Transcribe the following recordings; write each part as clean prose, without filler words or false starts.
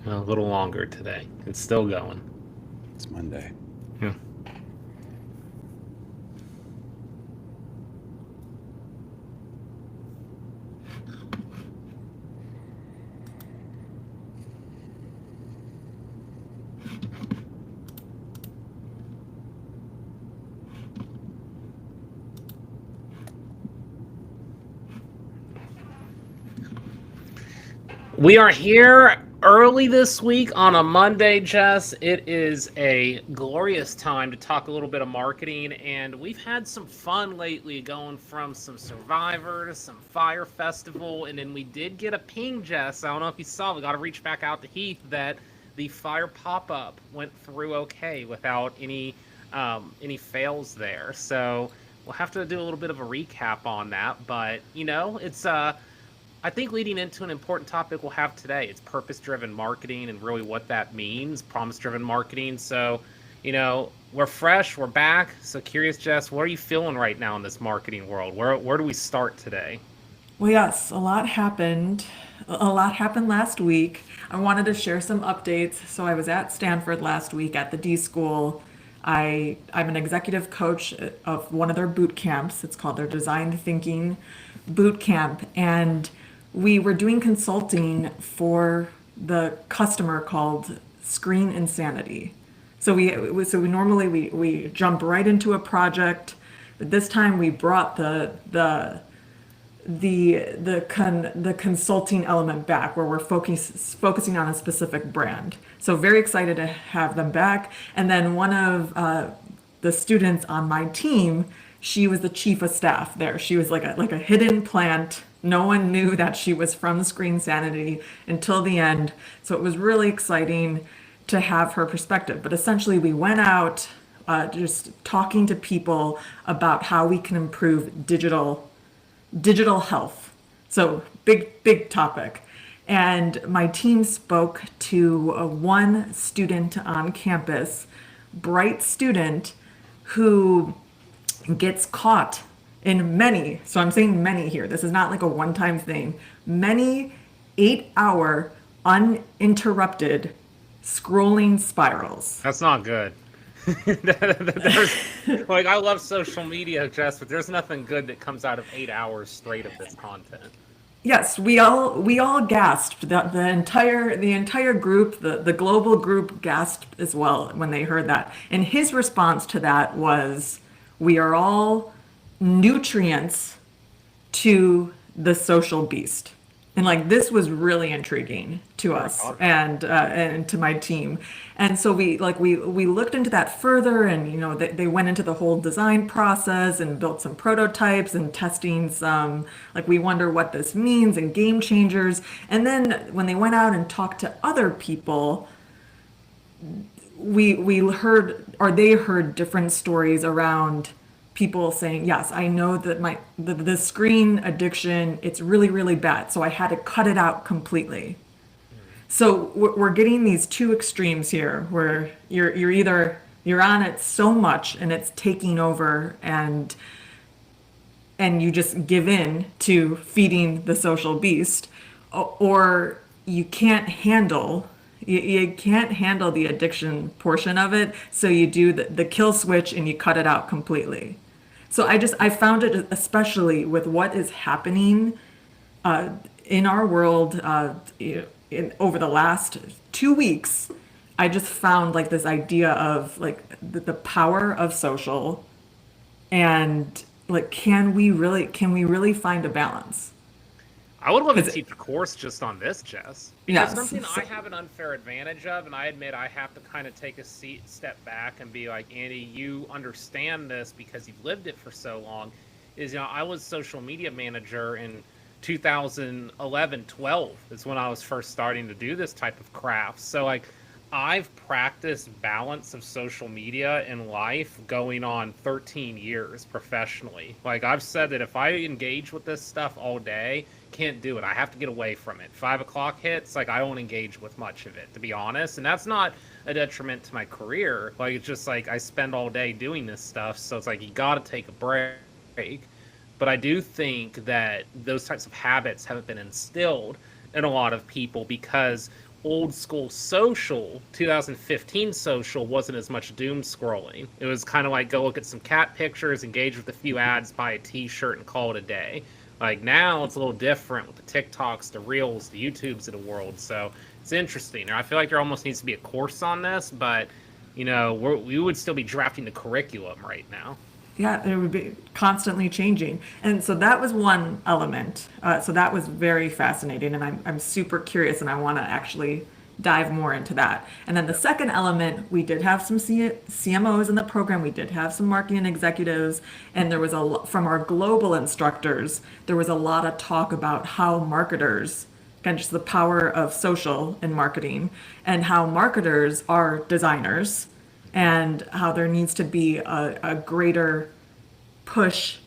A little longer today. It's still going. It's Monday. Yeah. We are here early this week on a Monday, Jess. It is a glorious time to talk a little bit of marketing, and we've had some fun lately going from some Survivor to some Fire Festival, and then we did get a ping, Jess. I don't know if you saw, we got to reach back out to Heath that the Fire pop-up went through okay without any fails there. So we'll have to do a little bit of a recap on that, but it's I think leading into an important topic we'll have today, it's purpose-driven marketing and really what that means, promise-driven marketing. So, we're fresh, we're back. So curious, Jess, what are you feeling right now in this marketing world? Where do we start today? Well, yes, a lot happened. A lot happened last week. I wanted to share some updates. So I was at Stanford last week at the D School. I'm an executive coach of one of their boot camps. It's called their Design Thinking Boot Camp. And we were doing consulting for the customer called Screen Insanity. So we normally we jump right into a project, but this time we brought the consulting element back where we're focusing on a specific brand. So very excited to have them back. And then one of the students on my team, she was the chief of staff there. She was like a hidden plant. No one knew that she was from Screen Sanity until the end. So it was really exciting to have her perspective. But essentially, we went out just talking to people about how we can improve digital health. So big topic. And my team spoke to one student on campus, bright student, who gets caught in many, so I'm saying many here, this is not like a one-time thing, many 8-hour uninterrupted scrolling spirals. That's not good. I love social media, Jess, but there's nothing good that comes out of 8 hours straight of this content. Yes, we all gasped. The entire group, the global group gasped as well when they heard that. And his response to that was, "We are all nutrients to the social beast." And like this was really intriguing to us and to my team. And so we looked into that further, and they went into the whole design process and built some prototypes and testing some, like, we wonder what this means and game changers. And then when they went out and talked to other people, we heard, or they heard, different stories around people saying, yes, I know that the screen addiction, it's really, really bad. So I had to cut it out completely. So we're getting these two extremes here where you're on it so much and it's taking over, and you just give in to feeding the social beast, or you can't handle the addiction portion of it, so you do the kill switch and you cut it out completely. So I found it, especially with what is happening in our world over the last 2 weeks. I just found like this idea of like the power of social, and like can we really find a balance? I would love to teach a course just on this, Jess. Because Yes. something I have an unfair advantage of, and I admit I have to kind of take a step back and be like, Andy, you understand this because you've lived it for so long, is, I was social media manager in 2011, 12 is when I was first starting to do this type of craft. So, like, I've practiced balance of social media in life going on 13 years professionally. Like, I've said that if I engage with this stuff all day, can't do it. I have to get away from it. 5 o'clock hits, like, I don't engage with much of it, to be honest. And that's not a detriment to my career. Like, it's just like I spend all day doing this stuff. So it's like you got to take a break. But I do think that those types of habits haven't been instilled in a lot of people because old school social, 2015 social, wasn't as much doom scrolling. It was kind of like go look at some cat pictures, engage with a few ads, buy a t-shirt, and call it a day. Like now it's a little different with the TikToks, the Reels, the YouTubes of the world. So it's interesting. I feel like there almost needs to be a course on this, but we would still be drafting the curriculum right now. Yeah, it would be constantly changing. And so that was one element. So that was very fascinating. And I'm super curious and I want to actually dive more into that. And then the second element, we did have some CMOs in the program. We did have some marketing executives. And there was from our global instructors, there was a lot of talk about how marketers, again, just the power of social in marketing, and how marketers are designers and how there needs to be a greater push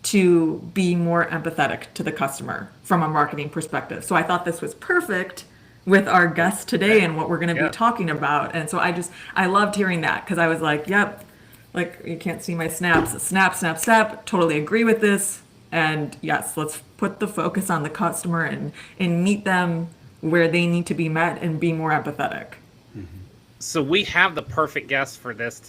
to be more empathetic to the customer from a marketing perspective. So I thought this was perfect with our guest today and what we're going to be Yeah. talking about. And so I loved hearing that because I was like, yep, like you can't see my snaps, snap, snap, snap. Totally agree with this. And yes, let's put the focus on the customer and meet them where they need to be met and be more empathetic. So we have the perfect guest for this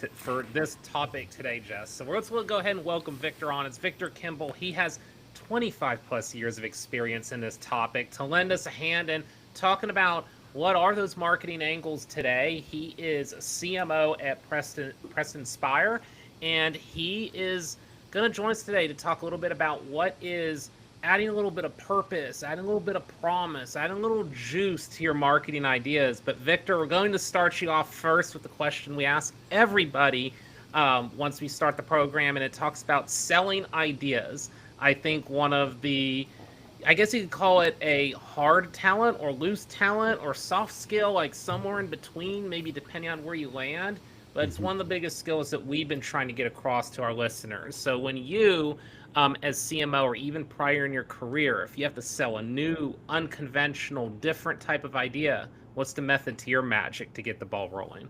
topic today, Jess. So we'll go ahead and welcome Victor on. It's Victor Kimble. He has 25 plus years of experience in this topic to lend us a hand in talking about what are those marketing angles today. He is a CMO at Preston Squire, and he is going to join us today to talk a little bit about what is adding a little bit of purpose, adding a little bit of promise, adding a little juice to your marketing ideas. But Victor, we're going to start you off first with the question we ask everybody once we start the program, and it talks about selling ideas. I think one of I guess you could call it a hard talent or loose talent or soft skill, like somewhere in between, maybe depending on where you land. But it's one of the biggest skills that we've been trying to get across to our listeners. So when you as CMO or even prior in your career, if you have to sell a new, unconventional, different type of idea, what's the method to your magic to get the ball rolling?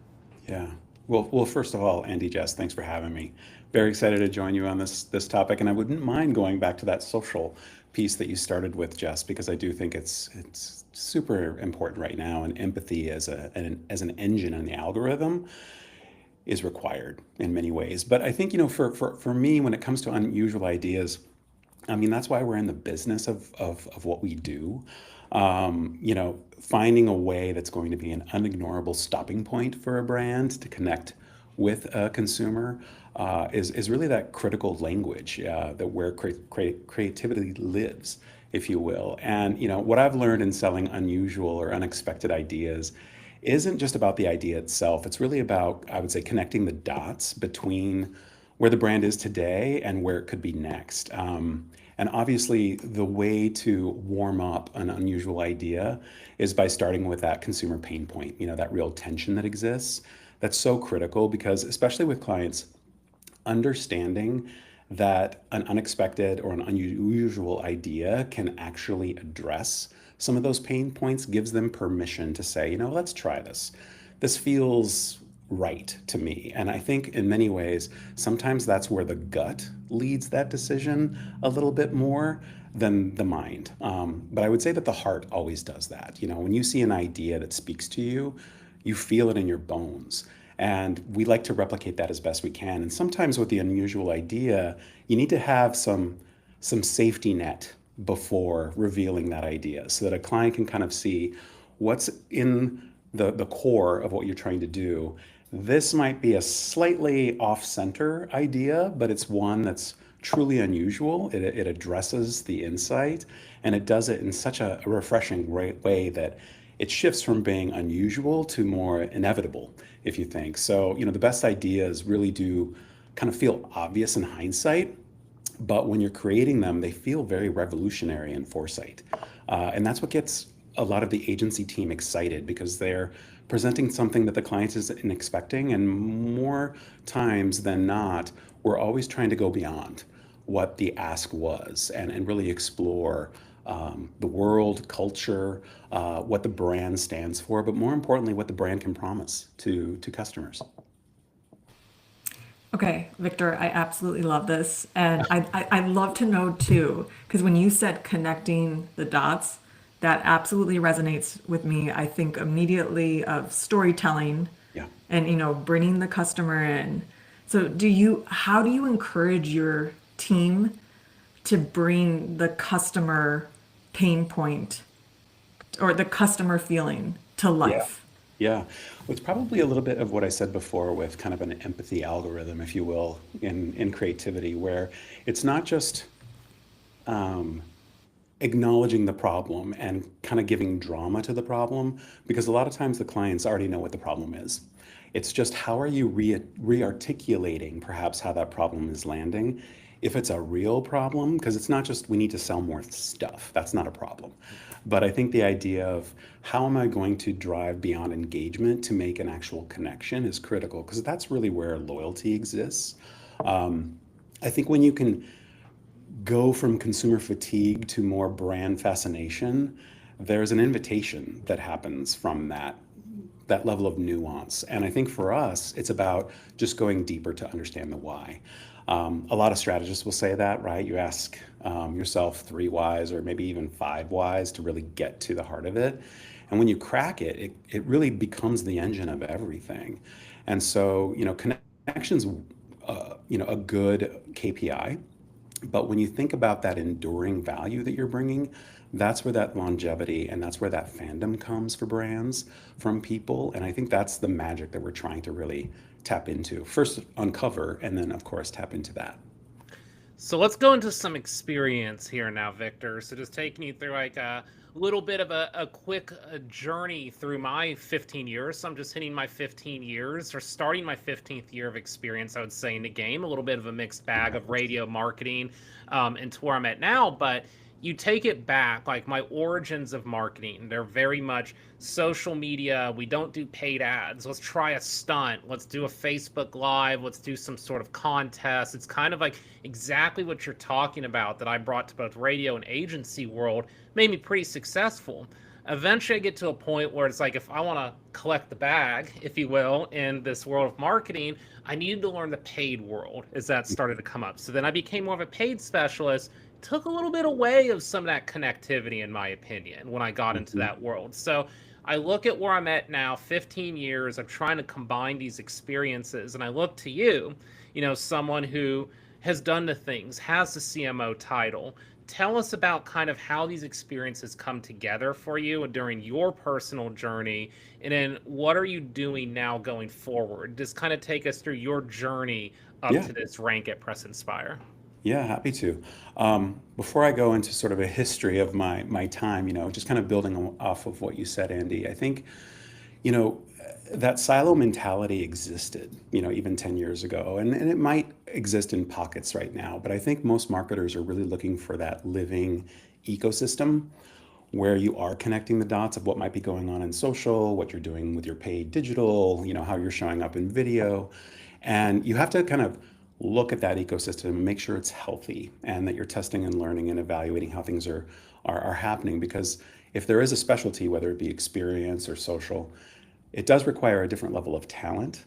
Yeah. Well, first of all, Andy, Jess, thanks for having me. Very excited to join you on this topic, and I wouldn't mind going back to that social piece that you started with, Jess, because I do think it's super important right now, and empathy as an engine in the algorithm is required in many ways. But I think, for me, when it comes to unusual ideas, I mean, that's why we're in the business of what we do. Finding a way that's going to be an unignorable stopping point for a brand to connect with a consumer is really that critical language that where creativity lives, if you will. And what I've learned in selling unusual or unexpected ideas isn't just about the idea itself. It's really about, I would say, connecting the dots between where the brand is today and where it could be next. And obviously, the way to warm up an unusual idea is by starting with that consumer pain point, that real tension that exists. That's so critical because, especially with clients, understanding that an unexpected or an unusual idea can actually address some of those pain points gives them permission to say, let's try this. This feels right to me. And I think in many ways, sometimes that's where the gut leads that decision a little bit more than the mind. But I would say that the heart always does that. When you see an idea that speaks to you, you feel it in your bones. And we like to replicate that as best we can. And sometimes with the unusual idea, you need to have some safety net before revealing that idea so that a client can kind of see what's in the core of what you're trying to do. This might be a slightly off-center idea, but it's one that's truly unusual. It addresses the insight, and it does it in such a refreshing way that it shifts from being unusual to more inevitable, if you think. So, the best ideas really do kind of feel obvious in hindsight, but when you're creating them, they feel very revolutionary in foresight. And that's what gets a lot of the agency team excited because they're presenting something that the client isn't expecting. And more times than not, we're always trying to go beyond what the ask was and really explore the world, culture, what the brand stands for, but more importantly, what the brand can promise to customers. Okay, Victor, I absolutely love this. And I'd love to know too, because when you said connecting the dots, that absolutely resonates with me. I think immediately of storytelling Yeah. and, bringing the customer in. So how do you encourage your team to bring the customer pain point or the customer feeling to Yeah. life? Yeah. Well, it's probably a little bit of what I said before with kind of an empathy algorithm, if you will, in creativity, where it's not just um, acknowledging the problem and kind of giving drama to the problem, because a lot of times the clients already know what the problem is. It's just how are you re-articulating perhaps how that problem is landing. If it's a real problem, because it's not just we need to sell more stuff, that's not a problem. But I think the idea of how am I going to drive beyond engagement to make an actual connection is critical, because that's really where loyalty exists. I think when you can go from consumer fatigue to more brand fascination, there's an invitation that happens from that level of nuance. And I think for us, it's about just going deeper to understand the why. A lot of strategists will say that, right? You ask yourself three whys or maybe even five whys to really get to the heart of it. And when you crack it, it really becomes the engine of everything. And so, connections, a good KPI. But when you think about that enduring value that you're bringing, that's where that longevity and that's where that fandom comes for brands from people. And I think that's the magic that we're trying to really tap into. First, uncover, and then, of course, tap into that. So let's go into some experience here now, Victor. So just taking you through like a little bit of a quick journey through my 15 years. So I'm just hitting my 15 years or starting my 15th year of experience, I would say, in the game. A little bit of a mixed bag of radio marketing and to where I'm at now. But you take it back, like my origins of marketing, they're very much social media. We don't do paid ads. Let's try a stunt. Let's do a Facebook Live. Let's do some sort of contest. It's kind of like exactly what you're talking about that I brought to both radio and agency world, made me pretty successful. Eventually, I get to a point where it's like if I want to collect the bag, if you will, in this world of marketing, I needed to learn the paid world as that started to come up. So then I became more of a paid specialist, took a little bit away of some of that connectivity, in my opinion, when I got into Mhm. that world. So I look at where I'm at now, 15 years of trying to combine these experiences, and I look to you, someone who has done the things, has the CMO title. Tell us about kind of how these experiences come together for you during your personal journey, and then what are you doing now going forward? Just kind of take us through your journey up Yeah. to this rank at Press Inspire. Yeah, happy to. Before I go into sort of a history of my time, just kind of building off of what you said, Andy, I think, you know, that silo mentality existed, even 10 years ago, and it might exist in pockets right now, but I think most marketers are really looking for that living ecosystem where you are connecting the dots of what might be going on in social, what you're doing with your paid digital, how you're showing up in video. And you have to kind of look at that ecosystem and make sure it's healthy and that you're testing and learning and evaluating how things are happening. Because if there is a specialty, whether it be experience or social, it does require a different level of talent,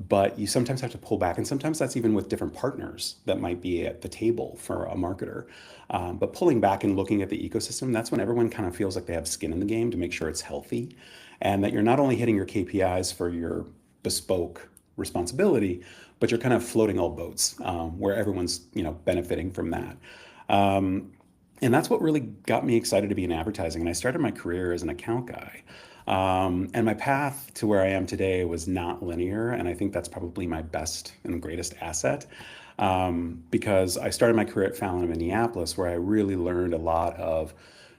but you sometimes have to pull back. And sometimes that's even with different partners that might be at the table for a marketer. But pulling back and looking at the ecosystem, that's when everyone kind of feels like they have skin in the game to make sure it's healthy and that you're not only hitting your KPIs for your bespoke responsibility, but you're kind of floating all boats where everyone's benefiting from that. And that's what really got me excited to be in advertising. And I started my career as an account guy. And my path to where I am today was not linear. And I think that's probably my best and greatest asset because I started my career at Fallon in Minneapolis, where I really learned a lot of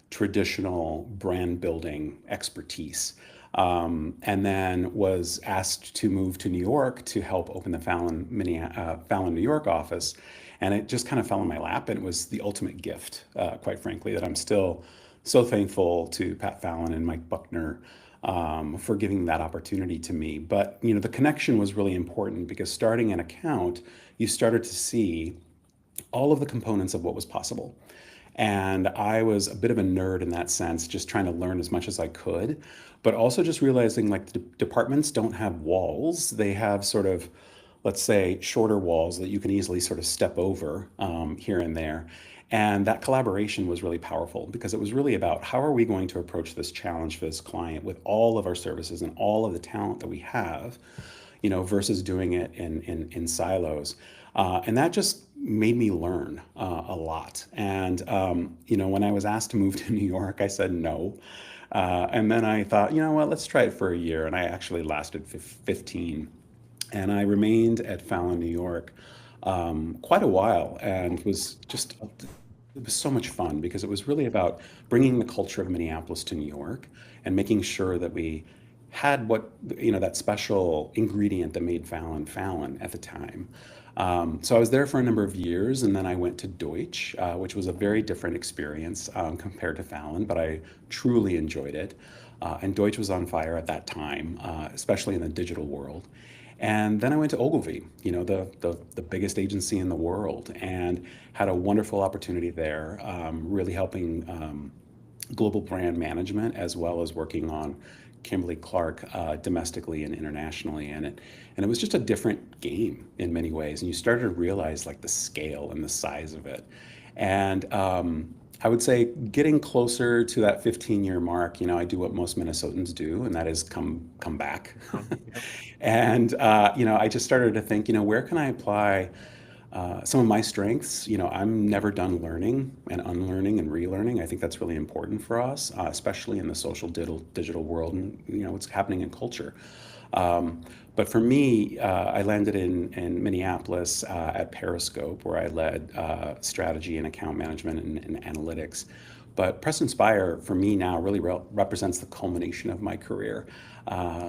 traditional brand building expertise. And then was asked to move to New York to help open the Fallon, New York office. And it just kind of fell in my lap. And it was the ultimate gift, quite frankly, that I'm still so thankful to Pat Fallon and Mike Buckner for giving that opportunity to me. But, the connection was really important because starting an account, you started to see all of the components of what was possible. And I was a bit of a nerd in that sense, just trying to learn as much as I could, but also just realizing like the departments don't have walls. They have sort of, let's say, shorter walls that you can easily sort of step over here and there. And that collaboration was really powerful because it was really about how are we going to approach this challenge for this client with all of our services and all of the talent that we have, versus doing it in silos. And that just made me learn a lot. And, when I was asked to move to New York, I said no. And then I thought, you know what, let's try it for a year. And I actually lasted 15. And I remained at Fallon, New York, quite a while, and it was so much fun because it was really about bringing the culture of Minneapolis to New York and making sure that we had that special ingredient that made Fallon at the time. So I was there for a number of years, and then I went to Deutsch, which was a very different experience compared to Fallon, but I truly enjoyed it. And Deutsch was on fire at that time, especially in the digital world. And then I went to Ogilvy, the biggest agency in the world, and had a wonderful opportunity there, really helping global brand management as well as working on Kimberly Clark domestically and internationally. And it was just a different game in many ways. And you started to realize like the scale and the size of it. And I would say getting closer to that 15-year mark, I do what most Minnesotans do, and that is come back. And, I just started to think, where can I apply some of my strengths? I'm never done learning and unlearning and relearning. I think that's really important for us, especially in the social digital world and, what's happening in culture. But for me, I landed in Minneapolis at Periscope, where I led strategy and account management and analytics. But Preston Squire, for me now, really represents the culmination of my career.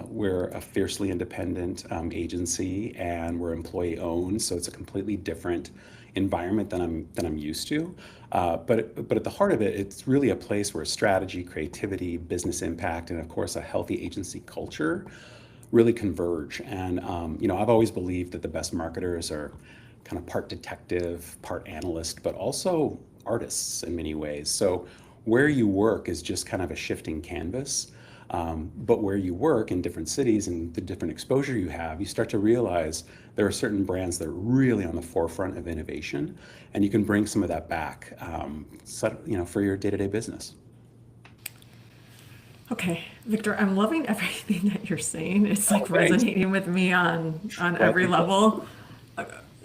We're a fiercely independent agency, and we're employee owned, so it's a completely different environment than I'm used to. But at the heart of it, it's really a place where strategy, creativity, business impact, and of course a healthy agency culture really converge. And I've always believed that the best marketers are kind of part detective, part analyst, but also artists in many ways. So where you work is just kind of a shifting canvas. But where you work in different cities and the different exposure you have, you start to realize there are certain brands that are really on the forefront of innovation, and you can bring some of that back, for your day-to-day business. Okay, Victor, I'm loving everything that you're saying. It's like Thanks. resonating with me on every level.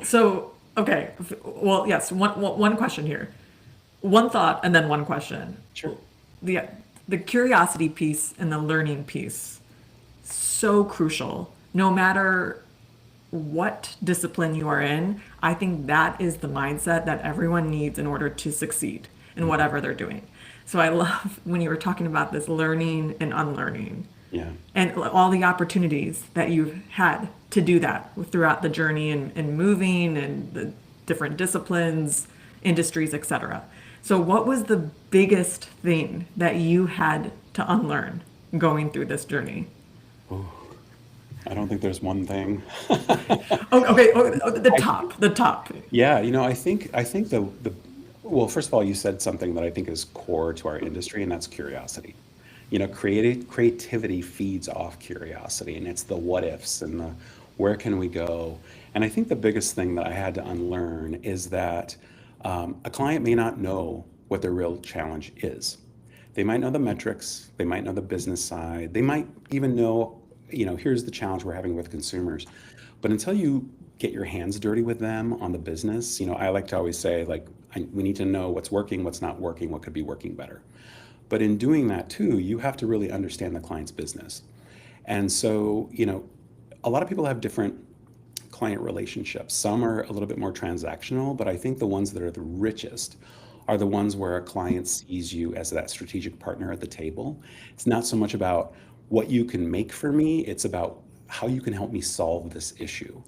So, okay, well, yes, one question here. One thought and then one question. Sure. The curiosity piece and the learning piece, so crucial. No matter what discipline you are in, I think that is the mindset that everyone needs in order to succeed in whatever they're doing. So I love when you were talking about this learning and unlearning. Yeah. And all the opportunities that you've had to do that throughout the journey and moving and the different disciplines, industries, etc. So what was the biggest thing that you had to unlearn going through this journey? Ooh, I don't think there's one thing. The top. Yeah, I think well, first of all, you said something that I think is core to our industry, and that's curiosity. Creativity feeds off curiosity, and it's the what ifs and the where can we go. And I think the biggest thing that I had to unlearn is that a client may not know what their real challenge is. They might know the metrics, they might know the business side, they might even know, here's the challenge we're having with consumers. But until you get your hands dirty with them on the business, I like to always say, we need to know what's working, what's not working, what could be working better. But in doing that too, you have to really understand the client's business. And so, a lot of people have different client relationships. Some are a little bit more transactional, but I think the ones that are the richest are the ones where a client sees you as that strategic partner at the table. It's not so much about what you can make for me, it's about how you can help me solve this issue.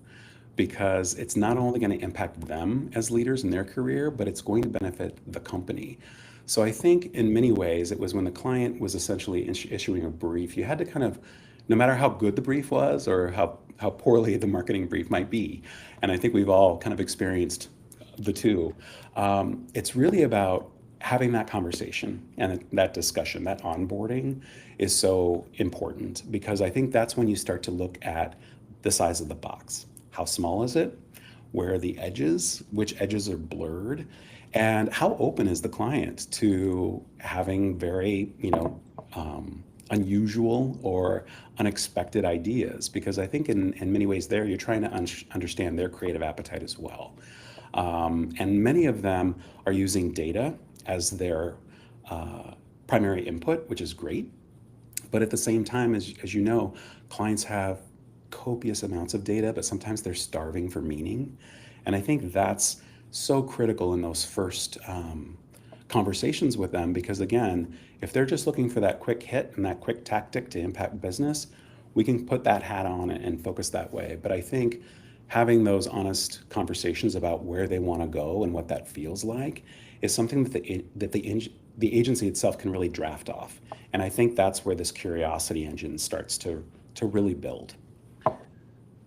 Because it's not only going to impact them as leaders in their career, but it's going to benefit the company. So I think in many ways, it was when the client was essentially issuing a brief, you had to kind of, no matter how good the brief was or how poorly the marketing brief might be, and I think we've all kind of experienced the two, it's really about having that conversation and that discussion. That onboarding is so important because I think that's when you start to look at the size of the box. How small is it? Where are the edges? Which edges are blurred? And how open is the client to having very, unusual or unexpected ideas? Because I think in many ways there, you're trying to understand their creative appetite as well. And many of them are using data as their primary input, which is great. But at the same time, as you know, clients have copious amounts of data, but sometimes they're starving for meaning. And I think that's so critical in those first conversations with them, because again, if they're just looking for that quick hit and that quick tactic to impact business, we can put that hat on and focus that way. But I think having those honest conversations about where they want to go and what that feels like is something that the agency itself can really draft off. And I think that's where this curiosity engine starts to really build.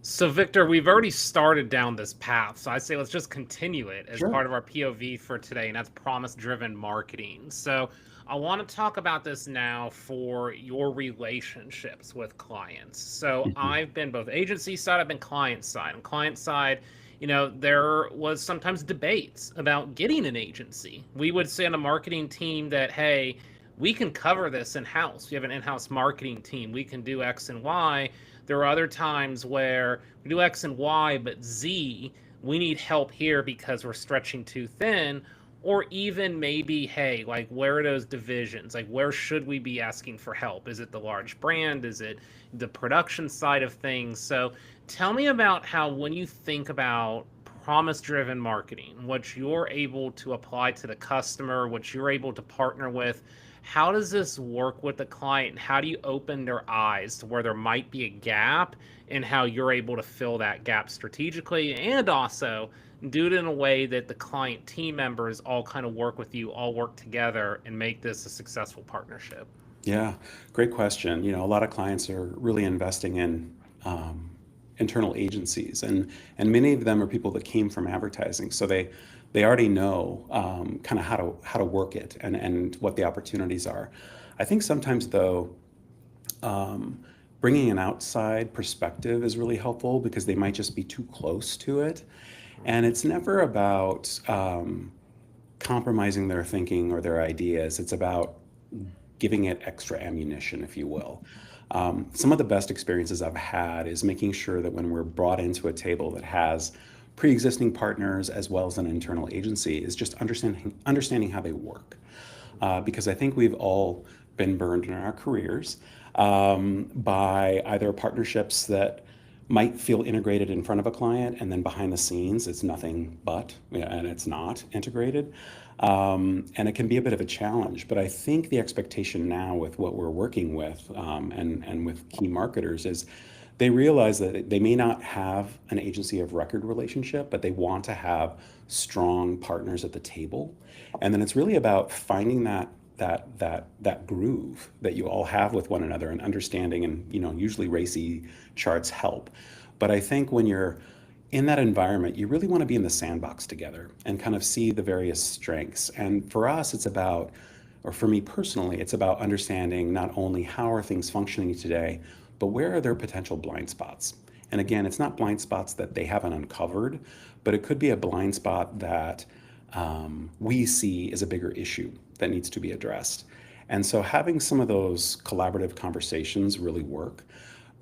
So, Victor, we've already started down this path. So I say let's just continue it as Sure. part of our POV for today, and that's promise-driven marketing. So I want to talk about this now for your relationships with clients. So Mhm. I've been both agency side, I've been client side. On client side, there was sometimes debates about getting an agency. We would say on a marketing team that, hey, we can cover this in-house. We have an in-house marketing team. We can do X and Y. There are other times where we do X and Y, but Z, we need help here because we're stretching too thin. Or even maybe, hey, like, where are those divisions? Like, where should we be asking for help? Is it the large brand? Is it the production side of things? So tell me about how, when you think about promise driven marketing, what you're able to apply to the customer, what you're able to partner with, how does this work with the client? And how do you open their eyes to where there might be a gap, and how you're able to fill that gap strategically, and also do it in a way that the client team members all kind of work with you, all work together, and make this a successful partnership? Yeah, great question. A lot of clients are really investing in internal agencies, and many of them are people that came from advertising, so they already know kind of how to work it and what the opportunities are. I think sometimes though, um, bringing an outside perspective is really helpful because they might just be too close to it, and it's never about compromising their thinking or their ideas. It's about giving it extra ammunition, if you will. Some of the best experiences I've had is making sure that when we're brought into a table that has pre-existing partners as well as an internal agency, is just understanding how they work. Because I think we've all been burned in our careers by either partnerships that might feel integrated in front of a client, and then behind the scenes it's nothing but, yeah, and it's not integrated. And it can be a bit of a challenge, but I think the expectation now with what we're working with, and with key marketers, is they realize that they may not have an agency of record relationship, but they want to have strong partners at the table. And then it's really about finding that groove that you all have with one another and understanding, and usually racy charts help. But I think when you're in that environment, you really want to be in the sandbox together and kind of see the various strengths. And for us, it's about, or for me personally, it's about understanding not only how are things functioning today, but where are their potential blind spots. And again, it's not blind spots that they haven't uncovered, but it could be a blind spot that we see as a bigger issue that needs to be addressed. And so having some of those collaborative conversations really work.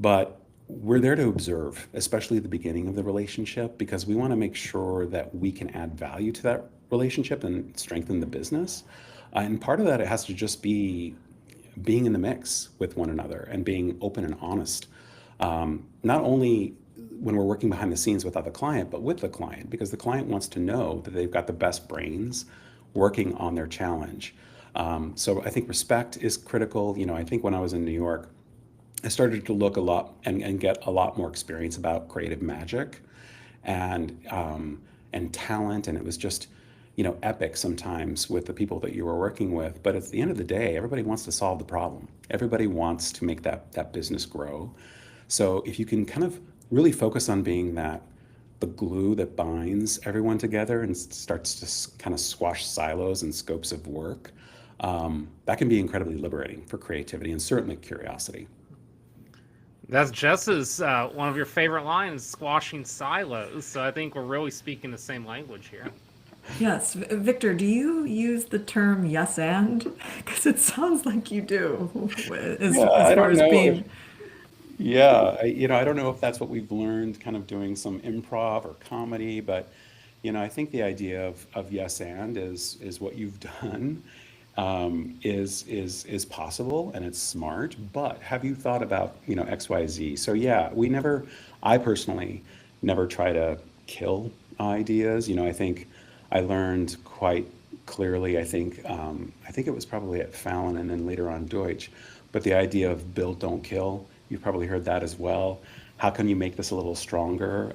But we're there to observe, especially at the beginning of the relationship, because we want to make sure that we can add value to that relationship and strengthen the business. And part of that, it has to just be being in the mix with one another and being open and honest. Not only when we're working behind the scenes without the client, but with the client, because the client wants to know that they've got the best brains working on their challenge. So I think respect is critical. I think when I was in New York, I started to look a lot and get a lot more experience about creative magic and talent, and it was just epic sometimes with the people that you were working with. But at the end of the day, everybody wants to solve the problem. Everybody wants to make that business grow. So if you can kind of really focus on being the glue that binds everyone together and starts to kind of squash silos and scopes of work, that can be incredibly liberating for creativity and certainly curiosity. That's Jess's one of your favorite lines, squashing silos. So I think we're really speaking the same language here. Yes. Victor, do you use the term yes and? Because it sounds like you do, Yeah, as I far don't as know if being. I don't know if that's what we've learned kind of doing some improv or comedy, but I think the idea of yes and is what you've done, is possible and it's smart. But have you thought about, XYZ? So yeah, I personally never try to kill ideas. I think I learned quite clearly, I think it was probably at Fallon and then later on Deutsch, but the idea of build, don't kill, you've probably heard that as well. How can you make this a little stronger,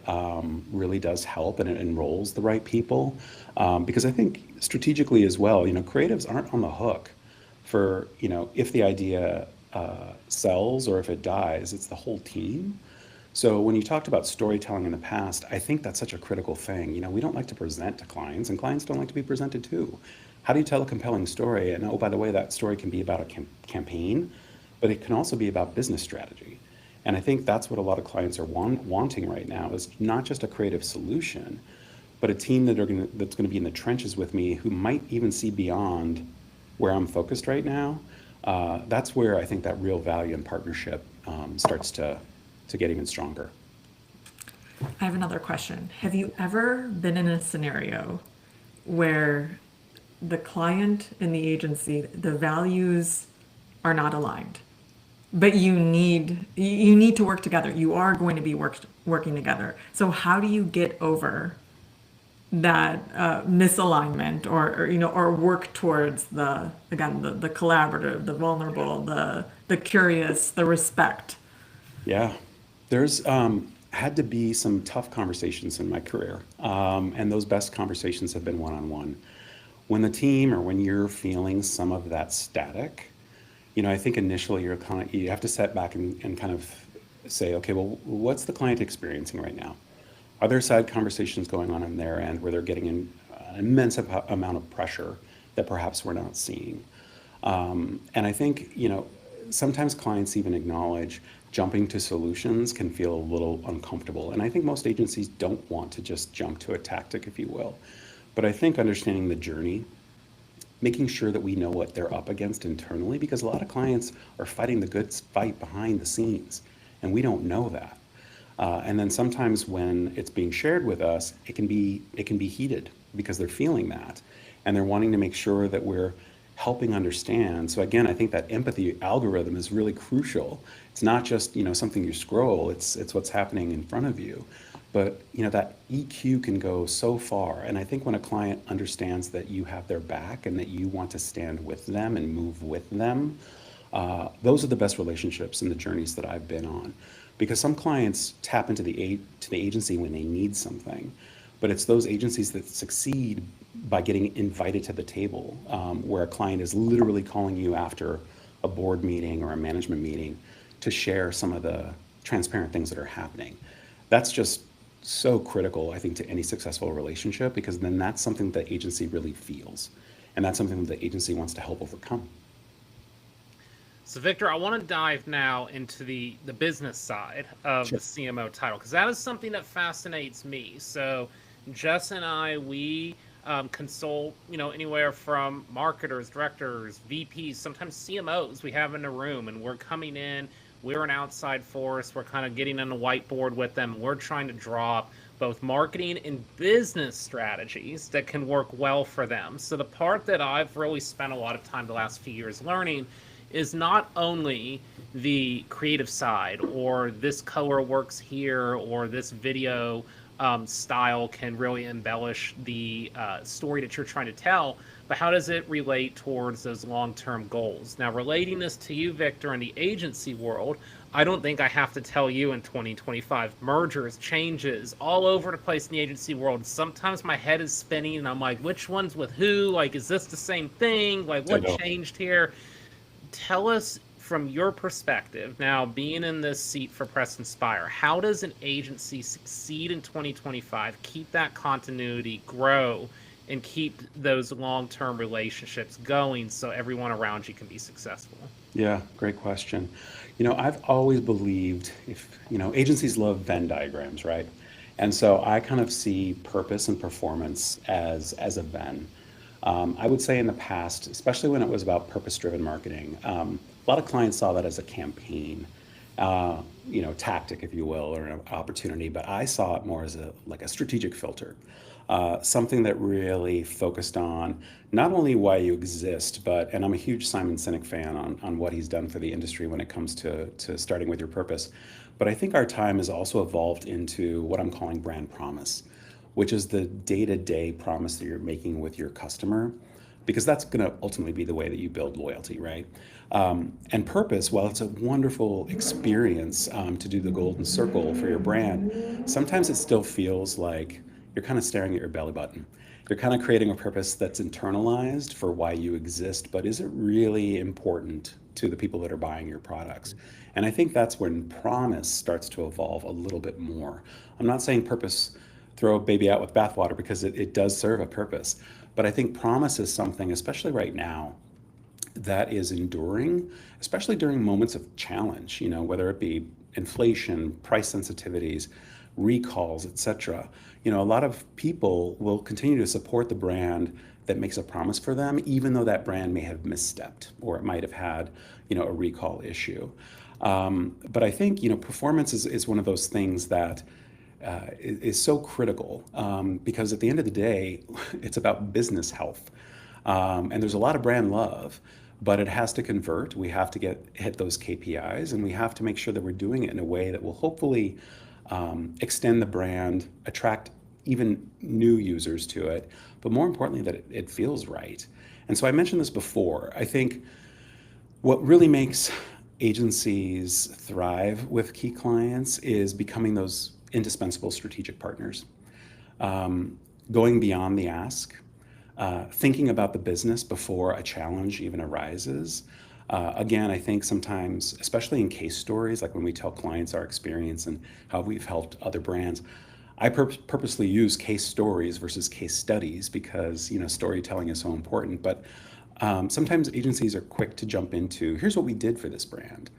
really does help, and it enrolls the right people. Because I think strategically as well, creatives aren't on the hook for, if the idea sells or if it dies, it's the whole team. So when you talked about storytelling in the past, I think that's such a critical thing. We don't like to present to clients, and clients don't like to be presented to. How do you tell a compelling story? And oh, by the way, that story can be about a campaign, but it can also be about business strategy. And I think that's what a lot of clients are wanting right now is not just a creative solution, but a team that's going to be in the trenches with me who might even see beyond where I'm focused right now. That's where I think that real value and partnership starts to get even stronger. I have another question. Have you ever been in a scenario where the client and the agency, the values are not aligned, but you need to work together. You are going to be working together. So how do you get over that misalignment, or work towards the collaborative, the vulnerable, the curious, the respect? Yeah, there's had to be some tough conversations in my career, and those best conversations have been one-on-one. When the team or when you're feeling some of that static, I think initially you have to set back and kind of say, okay, well, what's the client experiencing right now? Are there side conversations going on their end where they're getting an immense amount of pressure that perhaps we're not seeing? And I think, sometimes clients even acknowledge jumping to solutions can feel a little uncomfortable. And I think most agencies don't want to just jump to a tactic, if you will. But I think understanding the journey, making sure that we know what they're up against internally, because a lot of clients are fighting the good fight behind the scenes, and we don't know that. And then sometimes when it's being shared with us, it can be heated because they're feeling that, and they're wanting to make sure that we're helping understand. So again, I think that empathy algorithm is really crucial. It's not just something you scroll. It's what's happening in front of you. But that EQ can go so far. And I think when a client understands that you have their back and that you want to stand with them and move with them, those are the best relationships and the journeys that I've been on. Because some clients tap into the agency when they need something, but it's those agencies that succeed by getting invited to the table, where a client is literally calling you after a board meeting or a management meeting to share some of the transparent things that are happening. That's just so critical, I think, to any successful relationship, because then that's something the agency really feels, and that's something that the agency wants to help overcome. So, Victor, I want to dive now into the business side of Sure. the CMO title because that is something that fascinates me. So, Jess and I, we consult, anywhere from marketers, directors, VPs, sometimes CMOs we have in the room, and we're coming in. We're an outside force. We're kind of getting on the whiteboard with them. We're trying to draw up both marketing and business strategies that can work well for them. So, the part that I've really spent a lot of time the last few years learning is not only the creative side, or this color works here, or this video style can really embellish the story that you're trying to tell, but how does it relate towards those long-term goals? Now, relating this to you, Victor, in the agency world, I don't think I have to tell you in 2025, mergers, changes, all over the place in the agency world. Sometimes my head is spinning and I'm like, which one's with who? Like, is this the same thing? Like, I what know. changed here? Tell us from your perspective now, being in this seat for Preston Squire, how does an agency succeed in 2025, keep that continuity, grow, and keep those long-term relationships going so everyone around you can be successful? Yeah, great question. I've always believed, if agencies love Venn diagrams, right? And so I kind of see purpose and performance as a Venn. I would say in the past, especially when it was about purpose-driven marketing, a lot of clients saw that as a campaign, tactic, if you will, or an opportunity. But I saw it more as a strategic filter, something that really focused on not only why you exist, and I'm a huge Simon Sinek fan on what he's done for the industry when it comes to starting with your purpose. But I think our time has also evolved into what I'm calling brand promise, which is the day-to-day promise that you're making with your customer, because that's going to ultimately be the way that you build loyalty, right? And purpose, while it's a wonderful experience to do the golden circle for your brand, sometimes it still feels like you're kind of staring at your belly button. You're kind of creating a purpose that's internalized for why you exist, but is it really important to the people that are buying your products? And I think that's when promise starts to evolve a little bit more. I'm not saying purpose, throw a baby out with bathwater, because it does serve a purpose. But I think promise is something, especially right now, that is enduring, especially during moments of challenge, whether it be inflation, price sensitivities, recalls, etc. A lot of people will continue to support the brand that makes a promise for them, even though that brand may have misstepped or it might have had, a recall issue. But I think, performance is one of those things that is so critical, because at the end of the day, it's about business health. And there's a lot of brand love, but it has to convert. We have to hit those KPIs, and we have to make sure that we're doing it in a way that will hopefully extend the brand, attract even new users to it, but more importantly, that it feels right. And so I mentioned this before. I think what really makes agencies thrive with key clients is becoming those indispensable strategic partners, going beyond the ask, thinking about the business before a challenge even arises. Again, I think sometimes, especially in case stories, like when we tell clients our experience and how we've helped other brands, I purposely use case stories versus case studies because storytelling is so important. But sometimes agencies are quick to jump into, here's what we did for this brand.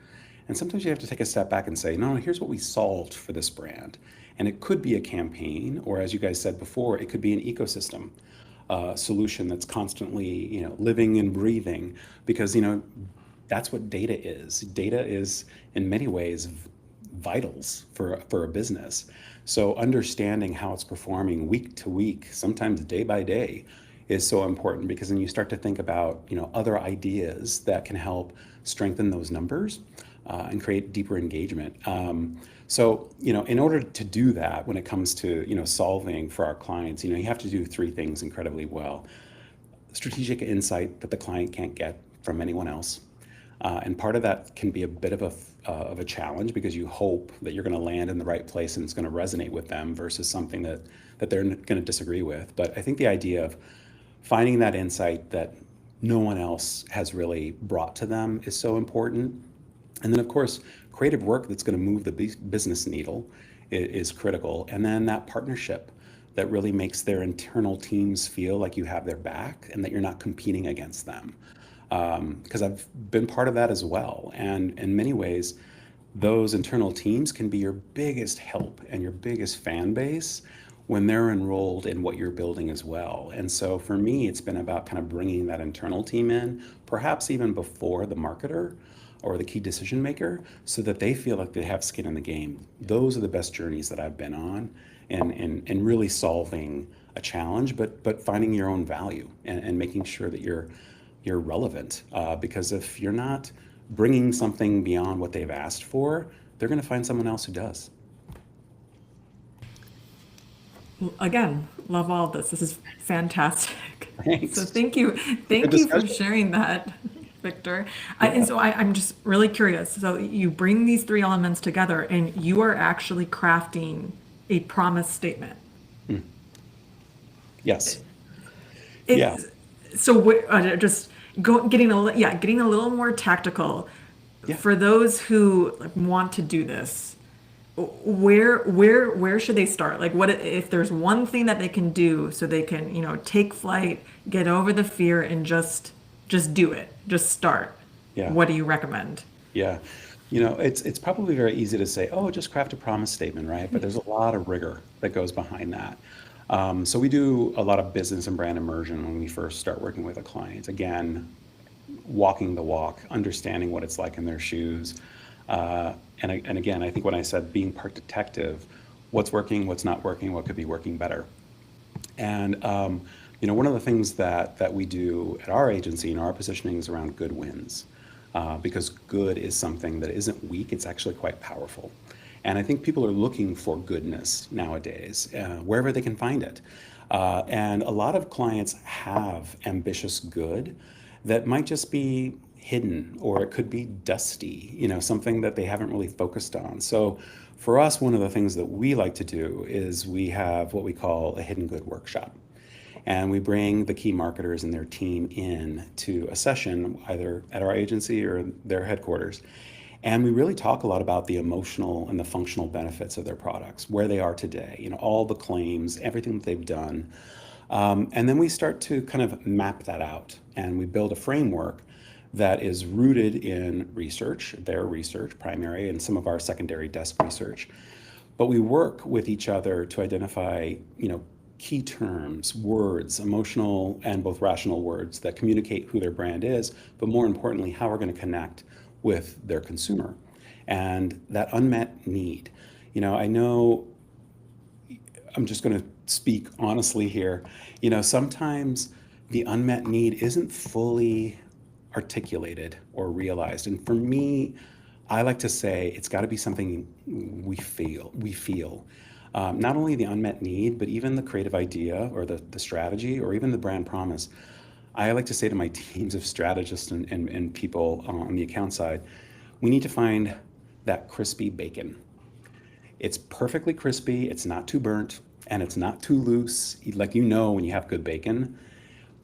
And sometimes you have to take a step back and say, no, here's what we solved for this brand. And it could be a campaign, or as you guys said before, it could be an ecosystem solution that's constantly, living and breathing, because, that's what data is. Data is in many ways vitals for a business. So understanding how it's performing week to week, sometimes day by day, is so important, because then you start to think about, other ideas that can help strengthen those numbers and create deeper engagement. So, in order to do that, when it comes to, solving for our clients, you have to do three things incredibly well. Strategic insight that the client can't get from anyone else. And part of that can be a bit of a challenge, because you hope that you're going to land in the right place and it's going to resonate with them versus something that they're going to disagree with. But I think the idea of finding that insight that no one else has really brought to them is so important. And then, of course, creative work that's going to move the business needle is critical. And then that partnership that really makes their internal teams feel like you have their back and that you're not competing against them. Because I've been part of that as well. And in many ways, those internal teams can be your biggest help and your biggest fan base when they're enrolled in what you're building as well. And so for me, it's been about kind of bringing that internal team in, perhaps even before the marketer or the key decision maker, so that they feel like they have skin in the game. Those are the best journeys that I've been on, and really solving a challenge, but finding your own value and making sure that you're relevant. Because if you're not bringing something beyond what they've asked for, they're going to find someone else who does. Again, love all of this. This is fantastic. Thanks. So thank you for sharing that, Victor. And so I'm just really curious. So you bring these three elements together and you are actually crafting a promise statement. Yes. So just getting a little more tactical. Yeah. For those who want to do this, where should they start? Like, what if there's one thing that they can do so they can, take flight, get over the fear, and just do it, just start? Yeah. What do you recommend? Yeah. It's probably very easy to say, oh, just craft a promise statement, right? But there's a lot of rigor that goes behind that. So we do a lot of business and brand immersion when we first start working with a client. Again, walking the walk, understanding what it's like in their shoes. And again, I think when I said being part detective, what's working, what's not working, what could be working better. And one of the things that we do at our agency and our positioning is around good wins, because good is something that isn't weak; it's actually quite powerful. And I think people are looking for goodness nowadays, wherever they can find it. And a lot of clients have ambitious good that might just be hidden, or it could be dusty, something that they haven't really focused on. So for us, one of the things that we like to do is we have what we call a hidden good workshop. And we bring the key marketers and their team in to a session, either at our agency or their headquarters. And we really talk a lot about the emotional and the functional benefits of their products, where they are today, all the claims, everything that they've done. And then we start to kind of map that out, and we build a framework that is rooted in research, their research, primary, and some of our secondary desk research. But we work with each other to identify, key terms, words, emotional and both rational words that communicate who their brand is, but more importantly, how we're going to connect with their consumer and that unmet need. I know, I'm just going to speak honestly here. Sometimes the unmet need isn't fully articulated or realized. And for me, I like to say it's got to be something we feel. Not only the unmet need, but even the creative idea or the strategy or even the brand promise. I like to say to my teams of strategists and people on the account side, we need to find that crispy bacon. It's perfectly crispy, it's not too burnt, and it's not too loose. Like, when you have good bacon,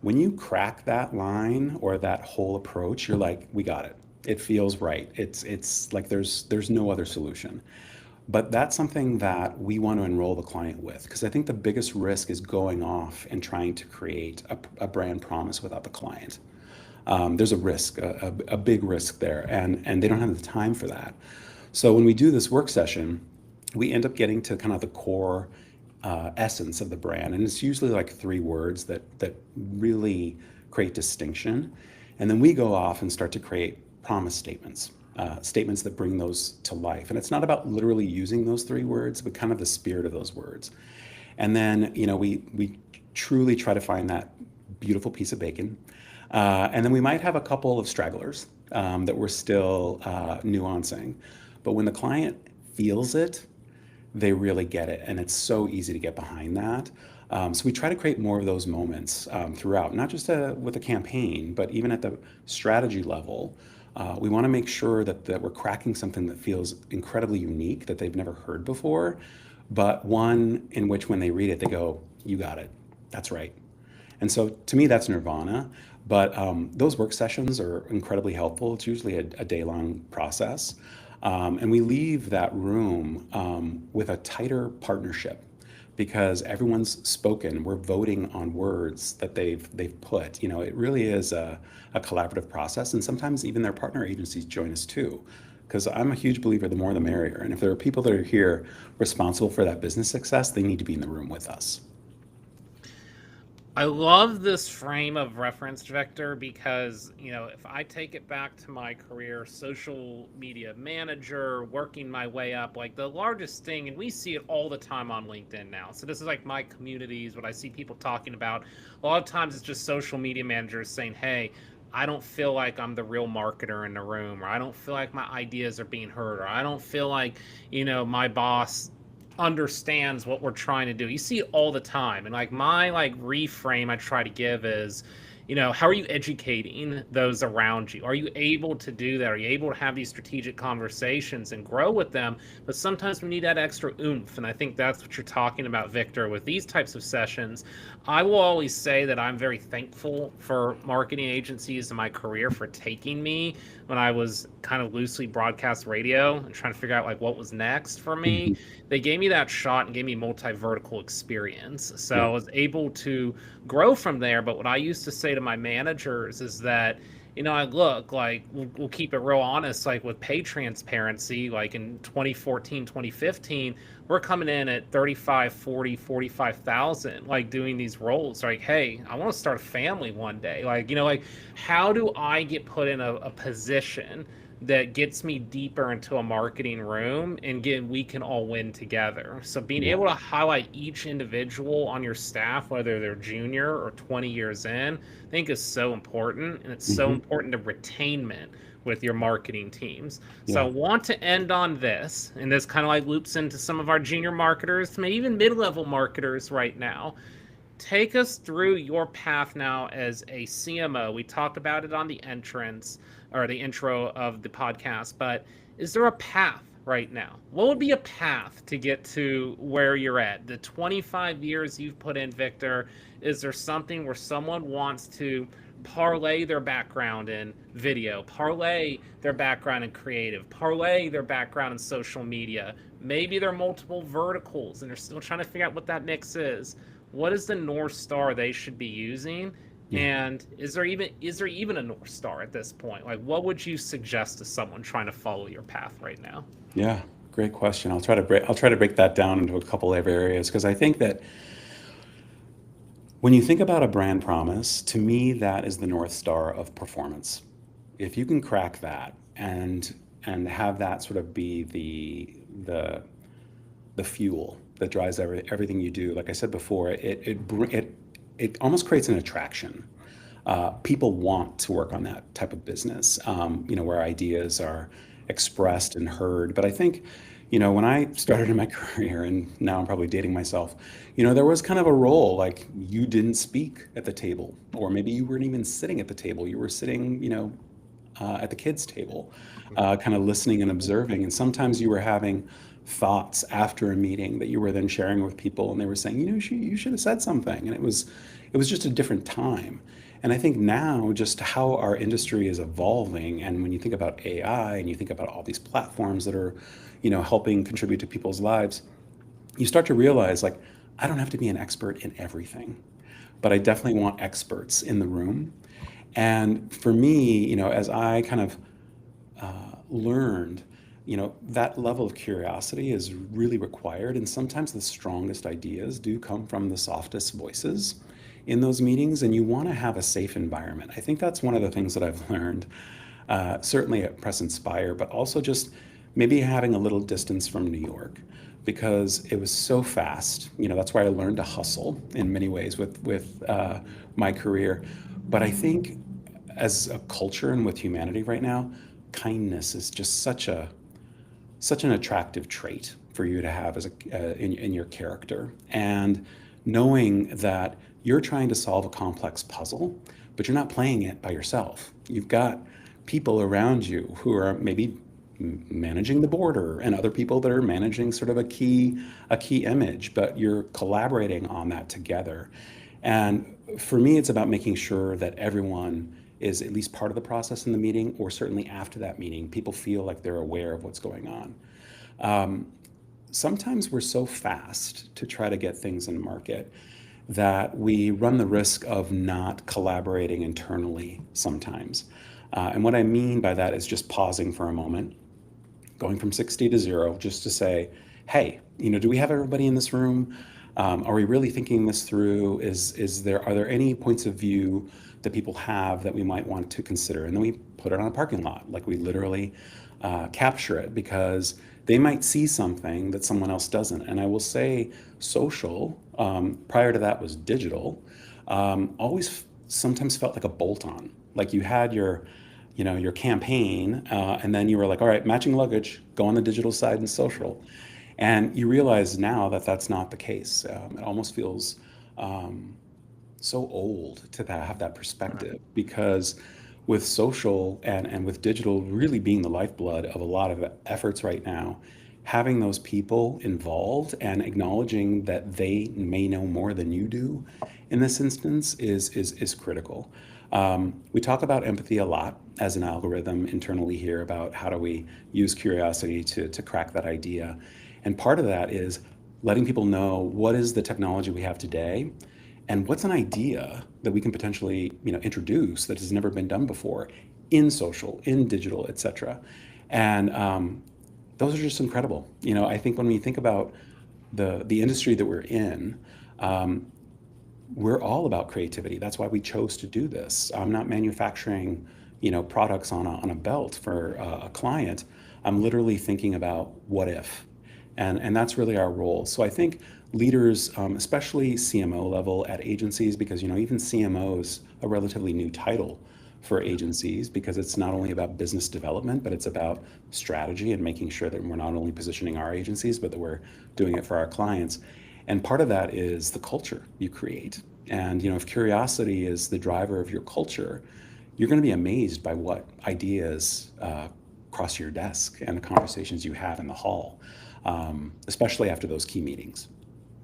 when you crack that line or that whole approach, you're like, we got it. It feels right. It's like there's no other solution. But that's something that we want to enroll the client with, because I think the biggest risk is going off and trying to create a brand promise without the client. There's a risk, a big risk there, and they don't have the time for that. So when we do this work session, we end up getting to kind of the core essence of the brand, and it's usually like three words that really create distinction. And then we go off and start to create promise statements, statements that bring those to life. And it's not about literally using those three words, but kind of the spirit of those words. And then, we truly try to find that beautiful piece of bacon. And then we might have a couple of stragglers that we're still nuancing. But when the client feels it, they really get it. And it's so easy to get behind that. So we try to create more of those moments throughout, not just with a campaign, but even at the strategy level. We want to make sure that we're cracking something that feels incredibly unique, that they've never heard before, but one in which when they read it, they go, you got it. That's right. And so to me, that's nirvana. But those work sessions are incredibly helpful. It's usually a day-long process. And we leave that room with a tighter partnership, because everyone's spoken. We're voting on words that they've put. It really is a collaborative process, and sometimes even their partner agencies join us too. Because I'm a huge believer, the more the merrier. And if there are people that are here responsible for that business success, they need to be in the room with us. I love this frame of reference, Victor, because, if I take it back to my career, social media manager, working my way up, like the largest thing, and we see it all the time on LinkedIn now. So this is like my communities, what I see people talking about. A lot of times it's just social media managers saying, hey, I don't feel like I'm the real marketer in the room, or I don't feel like my ideas are being heard, or I don't feel like, my boss understands what we're trying to do. You see it all the time. And my reframe I try to give is, how are you educating those around you? Are you able to do that? Are you able to have these strategic conversations and grow with them? But sometimes we need that extra oomph. And I think that's what you're talking about, Victor, with these types of sessions. I will always say that I'm very thankful for marketing agencies in my career for taking me when I was kind of loosely broadcast radio and trying to figure out what was next for me. They gave me that shot and gave me multi-vertical experience. So I was able to grow from there. But what I used to say to my managers is that, I look like we'll keep it real honest, like with pay transparency, like in 2014, 2015, we're coming in at 35, 40, 45,000, like doing these roles. Like, hey, I want to start a family one day. Like, like how do I get put in a position that gets me deeper into a marketing room and we can all win together. So being Yeah. able to highlight each individual on your staff, whether they're junior or 20 years in, I think is so important. And it's so Hmm. important to retainment with your marketing teams. So I Yeah. want to end on this, and this kind of like loops into some of our junior marketers, maybe even mid-level marketers right now. Take us through your path now as a CMO. We talked about it on the entrance or the intro of the podcast, but is there a path right now? What would be a path to get to where you're at? The 25 years you've put in, Victor, is there something where someone wants to parlay their background in video, parlay their background in creative, parlay their background in social media? Maybe they're multiple verticals and they're still trying to figure out what that mix is. What is the North Star they should be using? Yeah. And is there even a North Star at this point? Like, what would you suggest to someone trying to follow your path right now? Yeah. Great question. I'll try to break that down into a couple of areas because I think that when you think about a brand promise, to me that is the North Star of performance. If you can crack that and have that sort of be the fuel that drives everything you do. Like I said before, it almost creates an attraction. People want to work on that type of business, where ideas are expressed and heard. But I think, when I started in my career, and now I'm probably dating myself, there was kind of a role like you didn't speak at the table, or maybe you weren't even sitting at the table. You were sitting, at the kids' table, kind of listening and observing. And sometimes you were having thoughts after a meeting that you were then sharing with people, and they were saying, you should have said something. And it was just a different time. And I think now, just how our industry is evolving, and when you think about AI and you think about all these platforms that are, helping contribute to people's lives, you start to realize like, I don't have to be an expert in everything, but I definitely want experts in the room. And for me, as I kind of learned, that level of curiosity is really required. And sometimes the strongest ideas do come from the softest voices in those meetings. And you want to have a safe environment. I think that's one of the things that I've learned, certainly at Preston Squire, but also just maybe having a little distance from New York because it was so fast. That's why I learned to hustle in many ways with my career. But I think as a culture and with humanity right now, kindness is just such an attractive trait for you to have as in your character. And knowing that you're trying to solve a complex puzzle, but you're not playing it by yourself. You've got people around you who are maybe managing the border and other people that are managing sort of a key image, but you're collaborating on that together. And for me, it's about making sure that everyone is at least part of the process in the meeting, or certainly after that meeting, people feel like they're aware of what's going on. Sometimes we're so fast to try to get things in market that we run the risk of not collaborating internally sometimes. And what I mean by that is just pausing for a moment, going from 60 to 0, just to say, hey, do we have everybody in this room? Are we really thinking this through? Are there any points of view that people have that we might want to consider? And then we put it on a parking lot, like we literally capture it because they might see something that someone else doesn't. And I will say social, prior to that was digital, always sometimes felt like a bolt on. Like you had your campaign, and then you were like, all right, matching luggage, go on the digital side and social. And you realize now that that's not the case. It almost feels so old to have that perspective because with social and with digital really being the lifeblood of a lot of efforts right now, having those people involved and acknowledging that they may know more than you do in this instance is critical. We talk about empathy a lot as an algorithm internally here about how do we use curiosity to crack that idea. And part of that is letting people know what is the technology we have today and what's an idea that we can potentially, introduce that has never been done before in social, in digital, etc. And those are just incredible. I think when we think about the industry that we're in, um, we're all about creativity. That's why we chose to do this. I'm not manufacturing, products on a belt for a client. I'm literally thinking about what if, and that's really our role. So I think leaders, especially CMO level at agencies, because even CMO is a relatively new title for agencies because it's not only about business development, but it's about strategy and making sure that we're not only positioning our agencies, but that we're doing it for our clients. And part of that is the culture you create. And if curiosity is the driver of your culture, you're going to be amazed by what ideas cross your desk and the conversations you have in the hall, especially after those key meetings.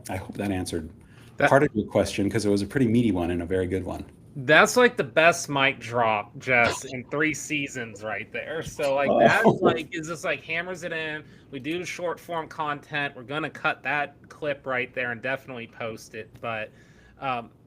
I hope that answered That part of your question because it was a pretty meaty one and a very good one. That's like the best mic drop, Jess, in 3 seasons right there. So like that Oh, like is just like hammers it in. We do the short form content. We're gonna cut that clip right there and definitely post it. But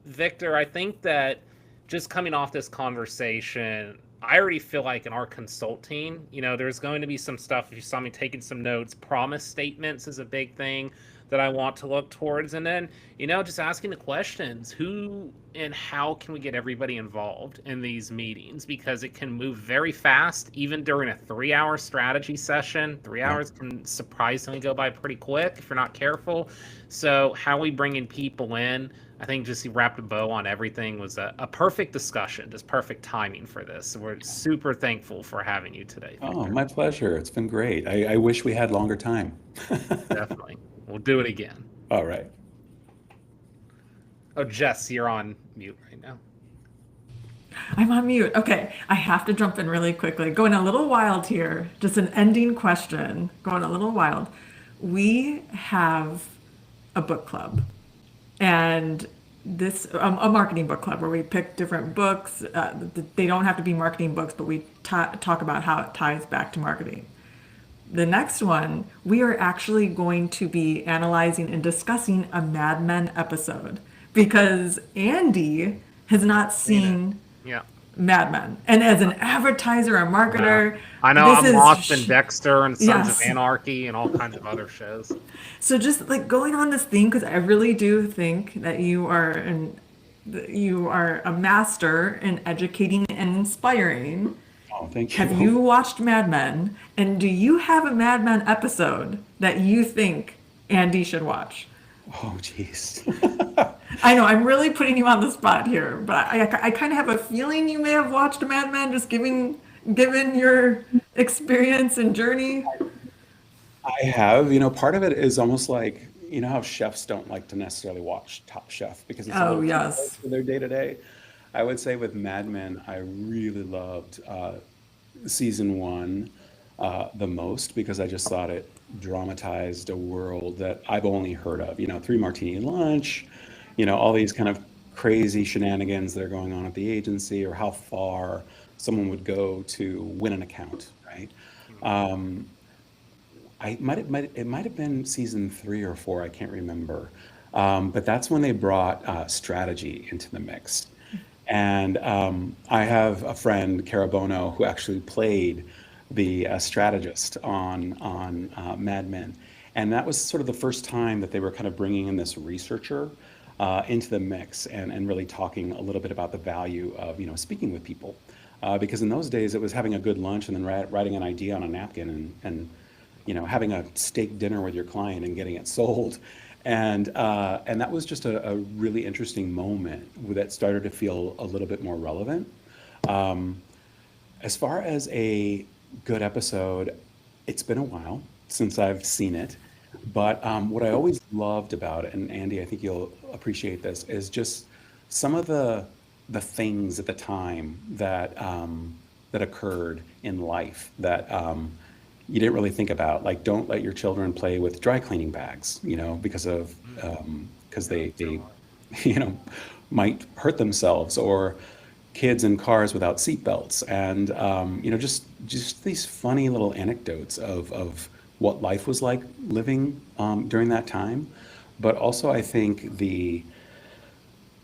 Victor, I think that just coming off this conversation, I already feel like in our consulting, there's going to be some stuff. If you saw me taking some notes, promise statements is a big thing that I want to look towards. And then, just asking the questions, who and how can we get everybody involved in these meetings? Because it can move very fast, even during a 3-hour strategy session. Three yeah. hours can surprisingly go by pretty quick if you're not careful. So how we bringing people in, I think just he wrapped a bow on everything was a perfect discussion, just perfect timing for this. So we're super thankful for having you today, Oh, Victor. my pleasure. It's been great. I wish we had longer time. Definitely. We'll do it again. All right. Oh, Jess, you're on mute right now. I'm on mute. Okay, I have to jump in really quickly. Going a little wild here. Just an ending question. Going a little wild. We have a book club, and this a marketing book club where we pick different books. They don't have to be marketing books, but we talk about how it ties back to marketing. The next one, we are actually going to be analyzing and discussing a Mad Men episode because Andy has not Seen it. seen Yeah. Mad Men. And as an advertiser, a Yeah. marketer, I know this I'm is, lost in Dexter and Sons of yes. Anarchy and all kinds of other shows. So just like going on this theme, because I really do think that you are a master in educating and inspiring. Oh, thank Have you. you watched Mad Men? And do you have a Mad Men episode that you think Andy should watch? Oh, geez. I know I'm really putting you on the spot here, but I kind of have a feeling you may have watched Mad Men, just given your experience and journey. I have, part of it is almost like, how chefs don't like to necessarily watch Top Chef because it's a Oh little too close yes. to their day to day. I would say with Mad Men, I really loved season one the most because I just thought it dramatized a world that I've only heard of. Three martini lunch, all these kind of crazy shenanigans that are going on at the agency, or how far someone would go to win an account, right? Um, it might have been season 3 or 4, I can't remember. But that's when they brought strategy into the mix. And I have a friend, Carabono, who actually played the strategist on Mad Men, and that was sort of the first time that they were kind of bringing in this researcher into the mix and really talking a little bit about the value of speaking with people, because in those days it was having a good lunch and then writing an idea on a napkin and having a steak dinner with your client and getting it sold. And that was just a really interesting moment that started to feel a little bit more relevant. Um, as far as a good episode, it's been a while since I've seen it. But what I always loved about it, and Andy, I think you'll appreciate this, is just some of the things at the time that occurred in life that you didn't really think about. Like, don't let your children play with dry cleaning bags, because Yeah, they totally. you know might hurt themselves, or kids in cars without seatbelts, and just these funny little anecdotes of what life was like living during that time. But also, I think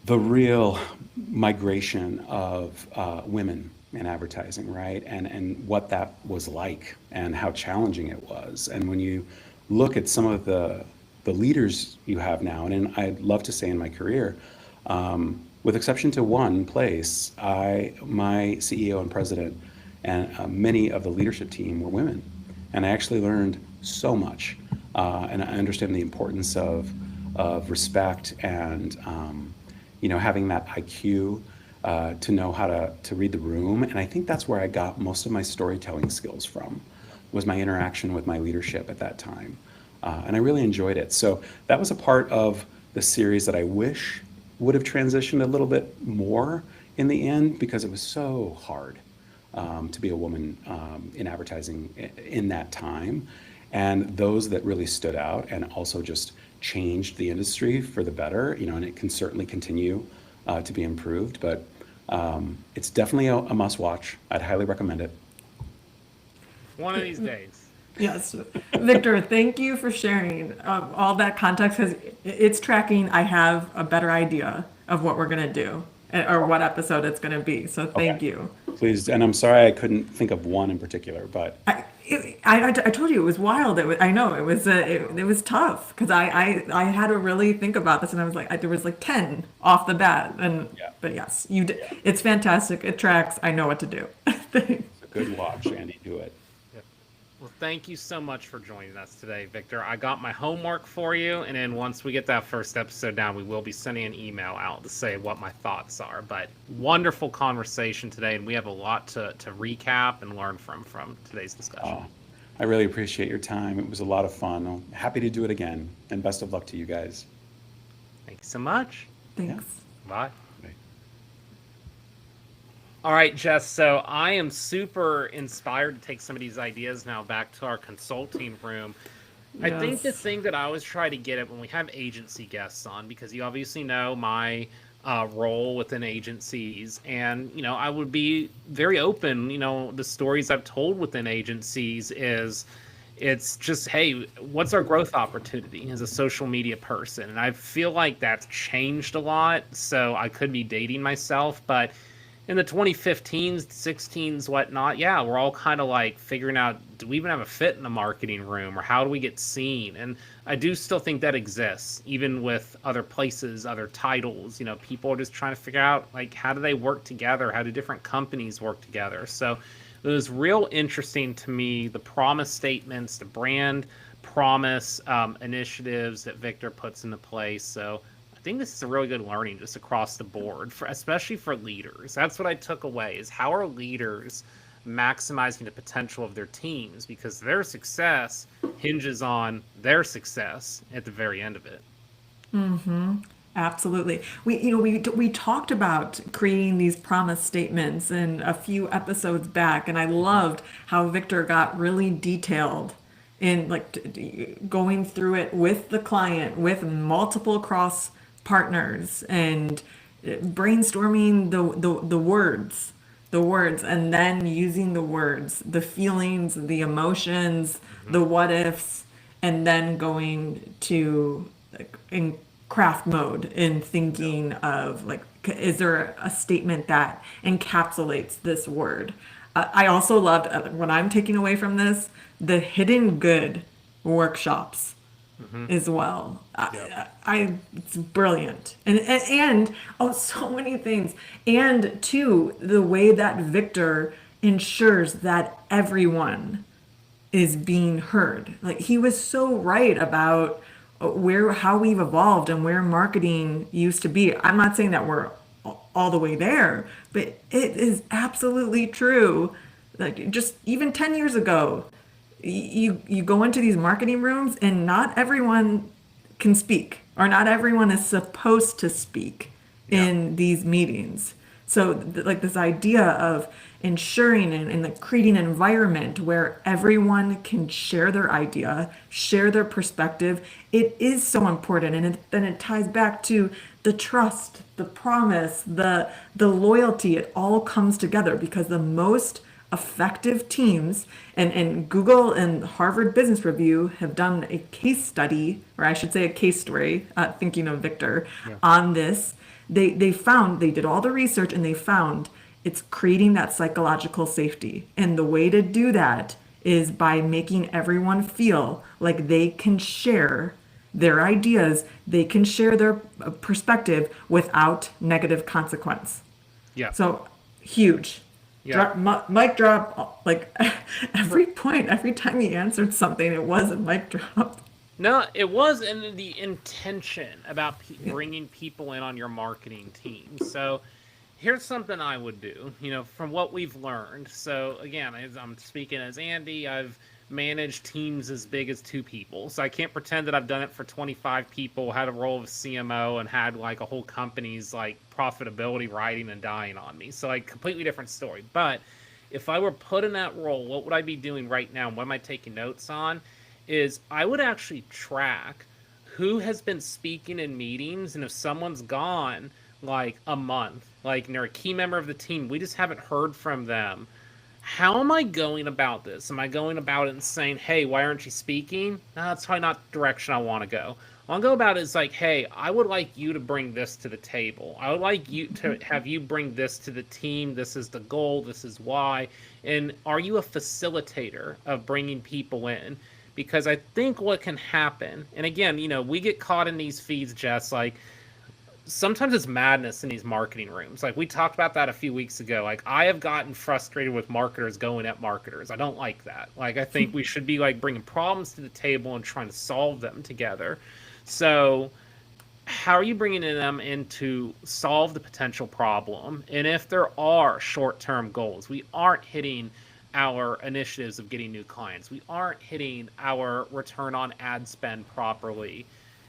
the real migration of women in advertising, right? And what that was like and how challenging it was. And when you look at some of the leaders you have now, and I'd love to say in my career, with exception to one place, my CEO and president and many of the leadership team were women. And I actually learned so much. And I understand the importance of respect and having that IQ to know how to read the room. And I think that's where I got most of my storytelling skills from, was my interaction with my leadership at that time. And I really enjoyed it. So that was a part of the series that I wish would have transitioned a little bit more in the end, because it was so hard to be a woman in advertising in that time. And those that really stood out and also just changed the industry for the better, and it can certainly continue to be improved, but it's definitely a must watch. I'd highly recommend it. One of these days. Yes. Victor, thank you for sharing all that context, because it's tracking. I have a better idea of what we're going to do or what episode it's going to be. So thank you. Please, and I'm sorry I couldn't think of one in particular, but I told you it was wild. I know it was tough, because I had to really think about this, and I was like, there was like 10 off the bat, but yes, you did. It's fantastic. It tracks. I know what to do. it's a good watch, Andy. Do it. Well, thank you so much for joining us today, Victor. I got my homework for you, and then once we get that first episode down, we will be sending an email out to say what my thoughts are. But wonderful conversation today, and we have a lot to recap and learn from today's discussion. I really appreciate your time. It was a lot of fun. I'm happy to do it again, and best of luck to you guys. Thank you so much. Thanks. Bye. All right, Jess, so I am super inspired to take some of these ideas now back to our consulting room. Yes. I think the thing that I always try to get at when we have agency guests on, because you obviously know my role within agencies, and, I would be very open, the stories I've told within agencies is it's just, hey, what's our growth opportunity as a social media person? And I feel like that's changed a lot, so I could be dating myself, but in the 2015s, 16s, whatnot, yeah, we're all kind of like figuring out, do we even have a fit in the marketing room, or how do we get seen? And I do still think that exists, even with other places, other titles. People are just trying to figure out, like, how do they work together? How do different companies work together? So it was real interesting to me, the promise statements, the brand promise initiatives that Victor puts into place. So I think this is a really good learning just across the board, especially for leaders. That's what I took away, is how are leaders maximizing the potential of their teams, because their success hinges on their success at the very end of it. Mm-hmm. Absolutely. We talked about creating these promise statements in a few episodes back, and I loved how Victor got really detailed in going through it with the client, with multiple cross partners, and brainstorming the words, and then using the words, the feelings, the emotions, the what ifs, and then going to in craft mode in thinking of, is there a statement that encapsulates this word? I also loved, what I'm taking away from this, the hidden good workshops. As well. It's brilliant. And so many things. And two, the way that Victor ensures that everyone is being heard. He was so right about how we've evolved and where marketing used to be. I'm not saying that we're all the way there, but it is absolutely true. Just even 10 years ago, you go into these marketing rooms and not everyone can speak, or not everyone is supposed to speak in these meetings. So this idea of ensuring and creating an environment where everyone can share their idea, share their perspective, it is so important. And then it ties back to the trust, the promise, the loyalty. It all comes together, because the most effective teams, and Google and Harvard Business Review have done a case study, or I should say a case story, thinking of Victor, on this. They did all the research and they found it's creating that psychological safety. And the way to do that is by making everyone feel like they can share their ideas, they can share their perspective without negative consequence. Yeah. So huge. Yeah. Mic drop, like every point, every time he answered something, it was a mic drop. No, it was in the intention about bringing people in on your marketing team. So here's something I would do, from what we've learned. So again, as I'm speaking as Andy, I've managed teams as big as 2 people. So I can't pretend that I've done it for 25 people, had a role of CMO, and had like a whole company's like profitability riding and dying on me. So like completely different story. But if I were put in that role, what would I be doing right now? And what am I taking notes on? Is I would actually track who has been speaking in meetings, and if someone's gone like a month, like they're a key member of the team, we just haven't heard from them. How am I going about this? Am I going about it and saying, hey, why aren't you speaking? No, that's probably not the direction I want to go. I'll go about it as like, hey, I would like you to bring this to the table. I would like you to have you bring this to the team. This is the goal. This is why. And are you a facilitator of bringing people in? Because I think what can happen, and again, we get caught in these feeds, Jess, like sometimes it's madness in these marketing rooms. Like we talked about that a few weeks ago. Like I have gotten frustrated with marketers going at marketers. I don't like that. Like I think we should be like bringing problems to the table and trying to solve them together. So how are you bringing them in to solve the potential problem? And if there are short-term goals, we aren't hitting our initiatives of getting new clients, we aren't hitting our return on ad spend properly,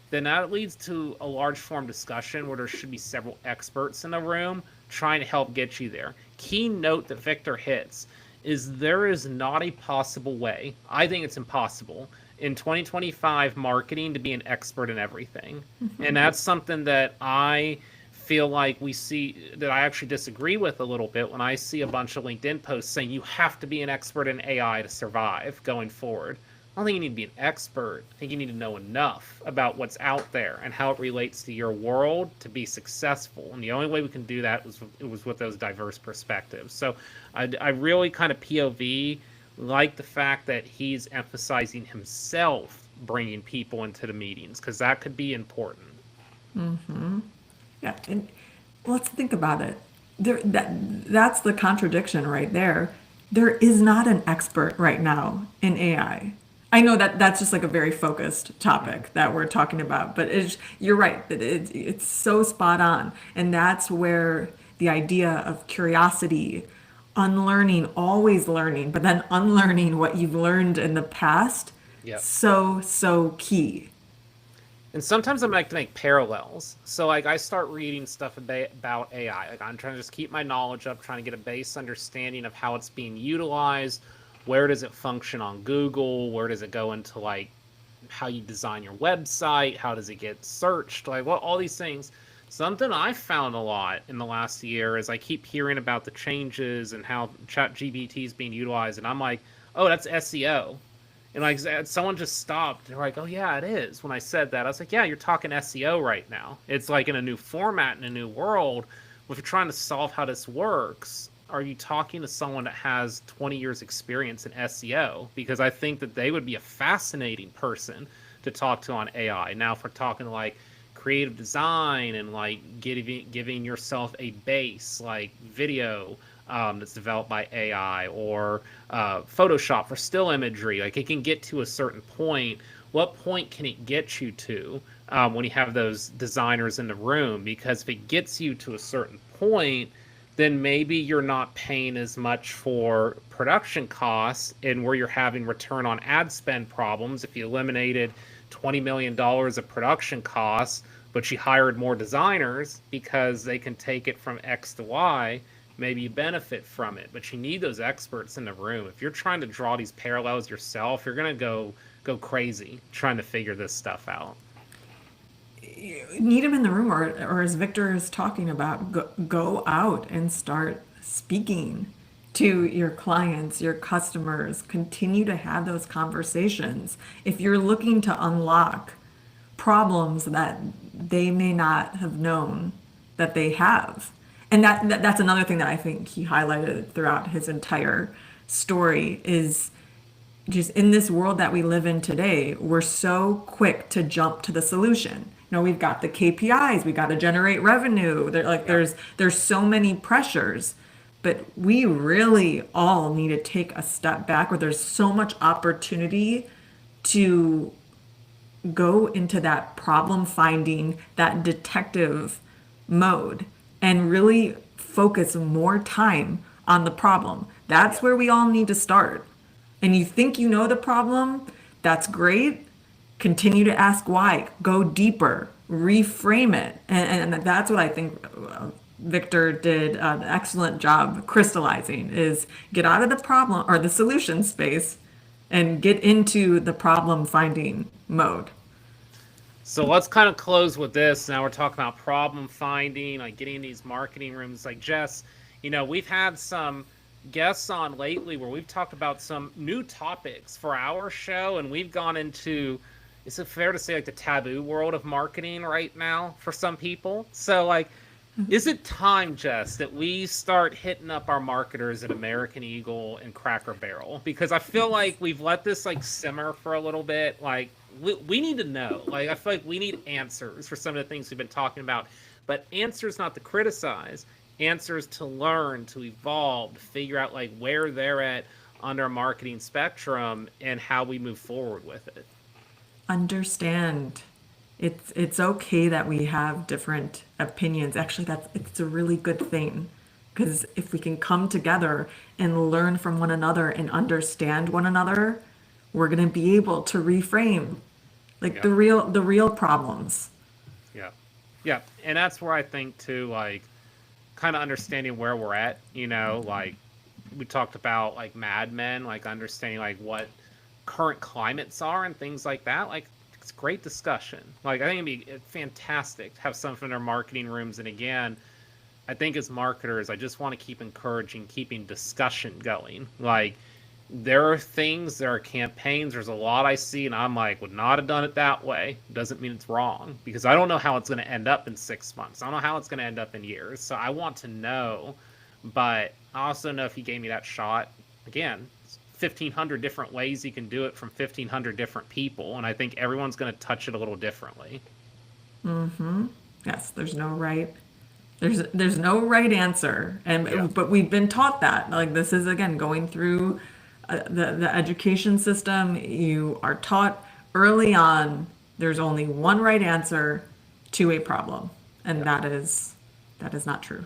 then that leads to a large form discussion where there should be several experts in the room trying to help get you there. Key note that Victor hits is there is not a possible way, I think it's impossible, in 2025 marketing to be an expert in everything. And that's something that I feel like we see that I actually disagree with a little bit when I see a bunch of LinkedIn posts saying you have to be an expert in AI to survive going forward. I don't think you need to be an expert. I think you need to know enough about what's out there and how it relates to your world to be successful. And the only way we can do that was with those diverse perspectives. So I really kind of POV like the fact that he's emphasizing himself bringing people into the meetings, because that could be important. Yeah, and let's think about it. That's the contradiction right there. There is not an expert right now in AI. I know that that's just like a very focused topic that we're talking about, but you're right that it's so spot on, and that's where the idea of curiosity, unlearning, always learning, but then unlearning what you've learned in the past, Yep. so key. And sometimes I like to make parallels. So like I start reading stuff about AI. Like I'm trying to just keep my knowledge up, trying to get a base understanding of how it's being utilized. Where does it function on Google? Where does it go into like how you design your website? How does it get searched? Like all these things. Something I found a lot in the last year is I keep hearing about the changes and how ChatGPT is being utilized, and I'm like, oh, that's SEO. And like someone just stopped. They're like, oh yeah, it is. When I said that, I was like, yeah, you're talking SEO right now. It's like in a new format, in a new world. If you're trying to solve how this works, are you talking to someone that has 20 years experience in SEO? Because I think that they would be a fascinating person to talk to on AI. Now, if we're talking like creative design and like giving yourself a base like video that's developed by AI, or Photoshop for still imagery, like it can get to a certain point. What point can it get you to when you have those designers in the room? Because if it gets you to a certain point, then maybe you're not paying as much for production costs, and where you're having return on ad spend problems. If you eliminated $20 million of production costs, but you hired more designers because they can take it from X to Y, maybe you benefit from it. But you need those experts in the room. If you're trying to draw these parallels yourself, you're going to go crazy trying to figure this stuff out. You need them in the room, or as Victor is talking about, go out and start speaking to your clients, your customers. Continue to have those conversations. If you're looking to unlock problems that they may not have known that they have. And that's another thing that I think he highlighted throughout his entire story is just in this world that we live in today, we're so quick to jump to the solution. You know, we've got the KPIs, we got to generate revenue. There's so many pressures, but we really all need to take a step back where there's so much opportunity to go into that problem finding, that detective mode, and really focus more time on the problem. That's where we all need to start. And you think you know the problem, that's great. Continue to ask why. Go deeper. Reframe it. And that's what I think Victor did an excellent job crystallizing is get out of the problem or the solution space and get into the problem finding mode. So let's kind of close with this. Now we're talking about problem finding, like getting these marketing rooms. Like Jess, we've had some guests on lately where we've talked about some new topics for our show, and we've gone into, is it fair to say, like the taboo world of marketing right now for some people? So like, is it time, Jess, that we start hitting up our marketers at American Eagle and Cracker Barrel? Because I feel like we've let this like simmer for a little bit. Like we need to know. Like I feel like we need answers for some of the things we've been talking about, but answers not to criticize, answers to learn, to evolve, to figure out like where they're at on their marketing spectrum and how we move forward with it. Understand. It's okay that we have different opinions. Actually, it's a really good thing because if we can come together and learn from one another and understand one another, we're going to be able to reframe like the real problems. Yeah. And that's where I think too, like kind of understanding where we're at, like we talked about like Mad Men, like understanding like what current climates are and things like that. Like it's great discussion. Like I think it'd be fantastic to have some from their marketing rooms. And again, I think as marketers, I just want to keep encouraging, keeping discussion going. Like there are campaigns, there's a lot I see and I'm like, would not have done it that way. Doesn't mean it's wrong because I don't know how it's going to end up in 6 months. I don't know how it's going to end up in years. So I want to know, but I also know if you gave me that shot, again, 1,500 different ways you can do it from 1,500 different people. And I think everyone's going to touch it a little differently. Yes, there's no right answer. But we've been taught that. Like this is again going through the education system. You are taught early on there's only one right answer to a problem, and that is not true.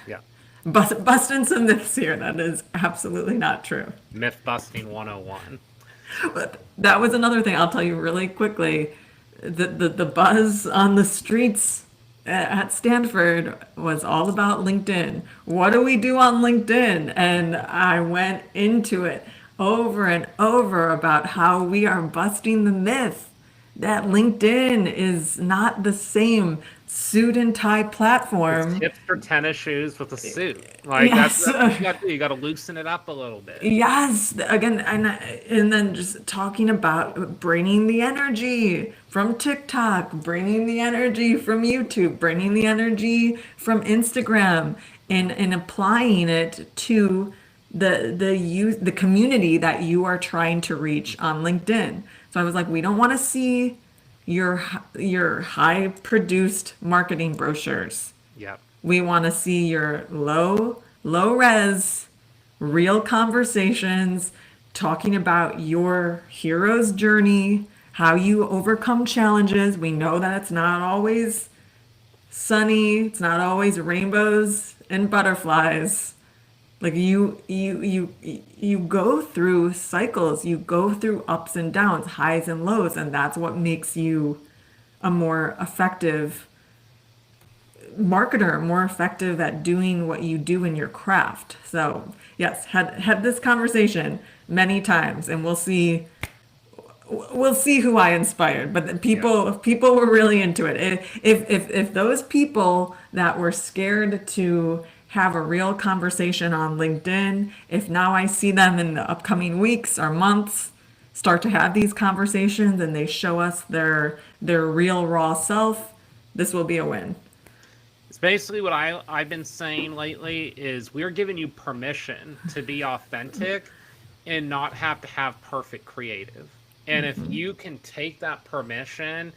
Yeah. Busting some myths here. That is absolutely not true. Myth busting 101. But that was another thing I'll tell you really quickly. The buzz on the streets at Stanford was all about LinkedIn. What do we do on LinkedIn? And I went into it over and over about how we are busting the myth that LinkedIn is not the same suit and tie platform. It's hipster tennis shoes with a suit. Like Yes. that's what you got to do. You got to loosen it up a little bit. Yes, again, and then just talking about bringing the energy from TikTok, bringing the energy from YouTube, bringing the energy from Instagram, and applying it to the community that you are trying to reach on LinkedIn. So I was like, we don't want to see your high produced marketing brochures. Yep. We want to see your low res, real conversations, talking about your hero's journey, how you overcome challenges. We know that it's not always sunny, it's not always rainbows and butterflies. Like you go through cycles, you go through ups and downs, highs and lows, and that's what makes you a more effective marketer, more effective at doing what you do in your craft. So yes, had this conversation many times, and we'll see who I inspired. But the people were really into it. If those people that were scared to have a real conversation on LinkedIn, if now I see them in the upcoming weeks or months start to have these conversations and they show us their real raw self, this will be a win. Basically, what I've been saying lately is we're giving you permission to be authentic and not have to have perfect creative. And if you can take that permission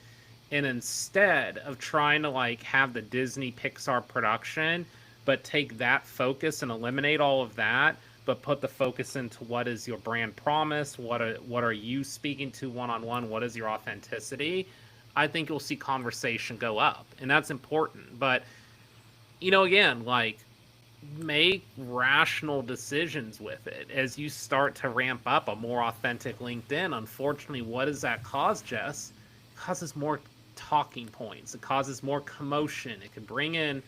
and instead of trying to like have the Disney Pixar production, but take that focus and eliminate all of that, but put the focus into what is your brand promise, what are you speaking to one-on-one, what is your authenticity, I think you'll see conversation go up. And that's important. But again, like, make rational decisions with it as you start to ramp up a more authentic LinkedIn. Unfortunately, what does that cause, Jess? It causes more talking points. It causes more commotion. It could bring in,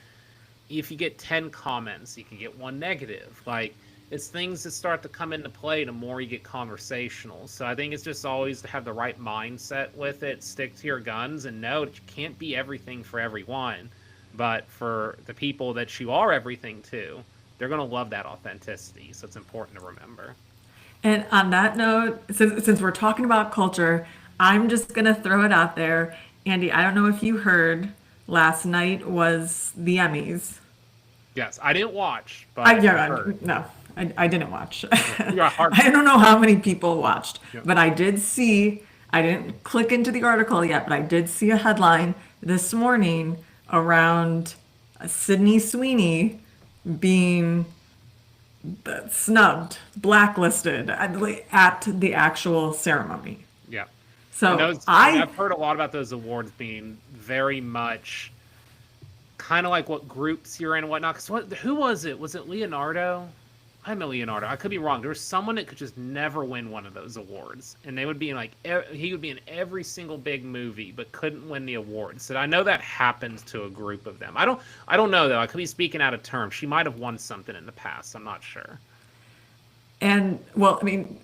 if you get 10 comments, you can get one negative. Like, it's things that start to come into play the more you get conversational. So I think it's just always to have the right mindset with it, stick to your guns, and know that you can't be everything for everyone. But for the people that you are everything to, they're going to love that authenticity. So it's important to remember. And on that note, since we're talking about culture, I'm just going to throw it out there. Andy, I don't know if you heard, last night was the Emmys. Yes, I didn't watch, but I heard. No, I didn't watch. Yeah, I don't know how many people watched, Yeah. but I did see, I didn't click into the article yet, but I did see a headline this morning around Sydney Sweeney being snubbed, blacklisted at the actual ceremony. Yeah. So I've heard a lot about those awards being very much kind of like what groups you're in and whatnot. Because who was it? Was it Leonardo? I know Leonardo. I could be wrong. There was someone that could just never win one of those awards, and they would be in he would be in every single big movie, but couldn't win the award. So I know that happens to a group of them. I don't know though. I could be speaking out of term. She might have won something in the past. I'm not sure. And well, I mean,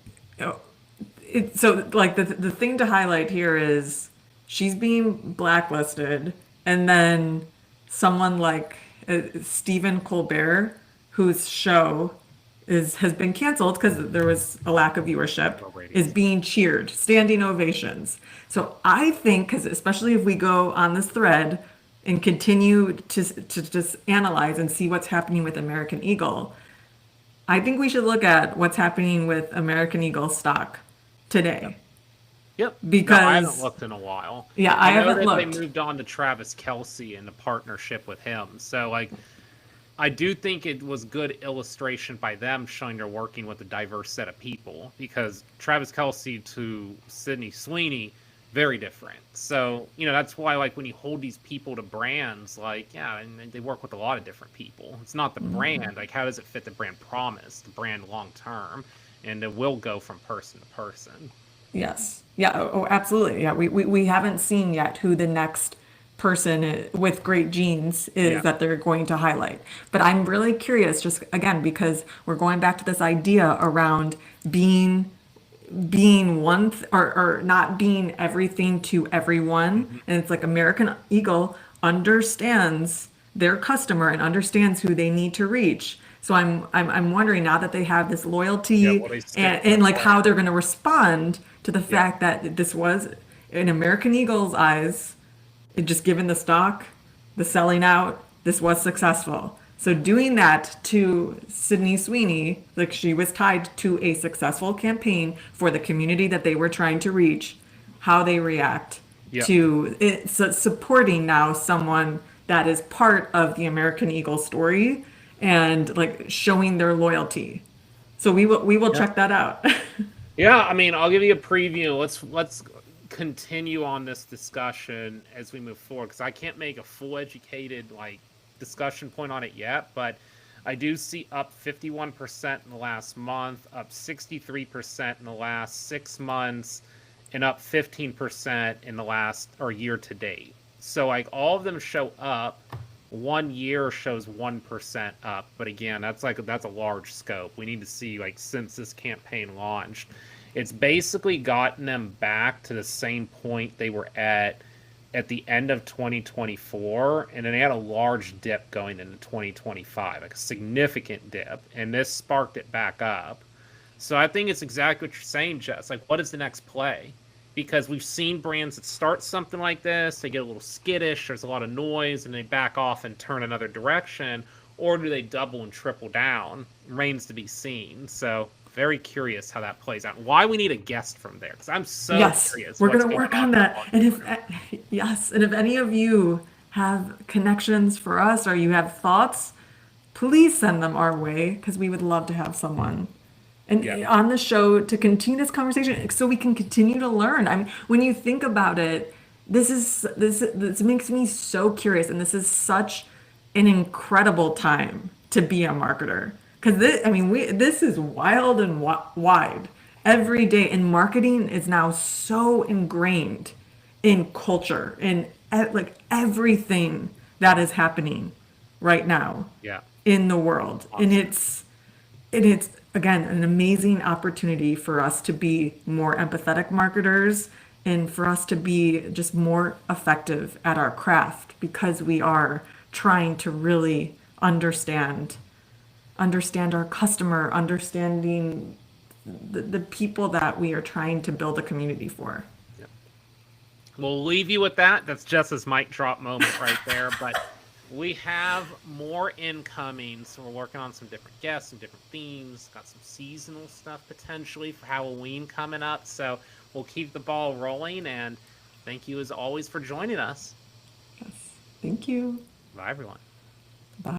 so like the thing to highlight here is she's being blacklisted, and then someone like Stephen Colbert, whose show has been canceled because there was a lack of viewership, is being cheered, standing ovations. So I think, because especially if we go on this thread and continue to just analyze and see what's happening with American Eagle, I think we should look at what's happening with American Eagle stock today. Yep. Because no, I haven't looked in a while. Yeah, I haven't know that looked. They moved on to Travis Kelce and the partnership with him. So like, I do think it was good illustration by them showing they're working with a diverse set of people, because Travis Kelce to Sydney Sweeney, very different. So, that's why, like, when you hold these people to brands, like, yeah, and they work with a lot of different people. It's not the brand. Like, how does it fit the brand promise, the brand long term? And it will go from person to person. Yes. Yeah. Oh, absolutely. Yeah. We haven't seen yet who the next person with great genes is that they're going to highlight. But I'm really curious, just again, because we're going back to this idea around being one or not being everything to everyone. And it's like American Eagle understands their customer and understands who they need to reach. So I'm wondering, now that they have this loyalty and like how they're going to respond to the fact that this was, in American Eagle's eyes, just given the stock, the selling out, this was successful. So doing that to Sydney Sweeney, like, she was tied to a successful campaign for the community that they were trying to reach, how they react to it, so supporting now someone that is part of the American Eagle story and like showing their loyalty. So we will check that out. Yeah, I mean, I'll give you a preview. Let's continue on this discussion as we move forward, because I can't make a full educated like discussion point on it yet, but I do see up 51% in the last month, up 63% in the last 6 months, and up 15% in the last or year to date. So like all of them show up. 1 year shows 1% up, but again, that's a large scope. We need to see, like, since this campaign launched, it's basically gotten them back to the same point they were at the end of 2024, and then they had a large dip going into 2025, like a significant dip, and this sparked it back up. So I think it's exactly what you're saying, Jess. Like, what is the next play? because we've seen brands that start something like this, they get a little skittish, there's a lot of noise, and they back off and turn another direction, or do they double and triple down? Remains to be seen. So very curious how that plays out. Why we need a guest from there, because I'm so Yes, curious. we're what's going to going work on that. And if yes, and if any of you have connections for us or you have thoughts, please send them our way because we would love to have someone and Yeah. on the show to continue this conversation so we can continue to learn. I mean, when you think about it, this makes me so curious, and this is such an incredible time to be a marketer because this is wild and wide every day, and marketing is now so ingrained in culture and like everything that is happening right now Yeah. in the world. And it's again an amazing opportunity for us to be more empathetic marketers and for us to be just more effective at our craft because we are trying to really understand our customer, understanding the people that we are trying to build a community for. We'll leave you with that. That's just his mic drop moment right there. But we have more incoming, so we're working on some different guests, some different themes, got some seasonal stuff potentially for Halloween coming up. So we'll keep the ball rolling, and thank you as always for joining us. Yes. Thank you. Bye, everyone.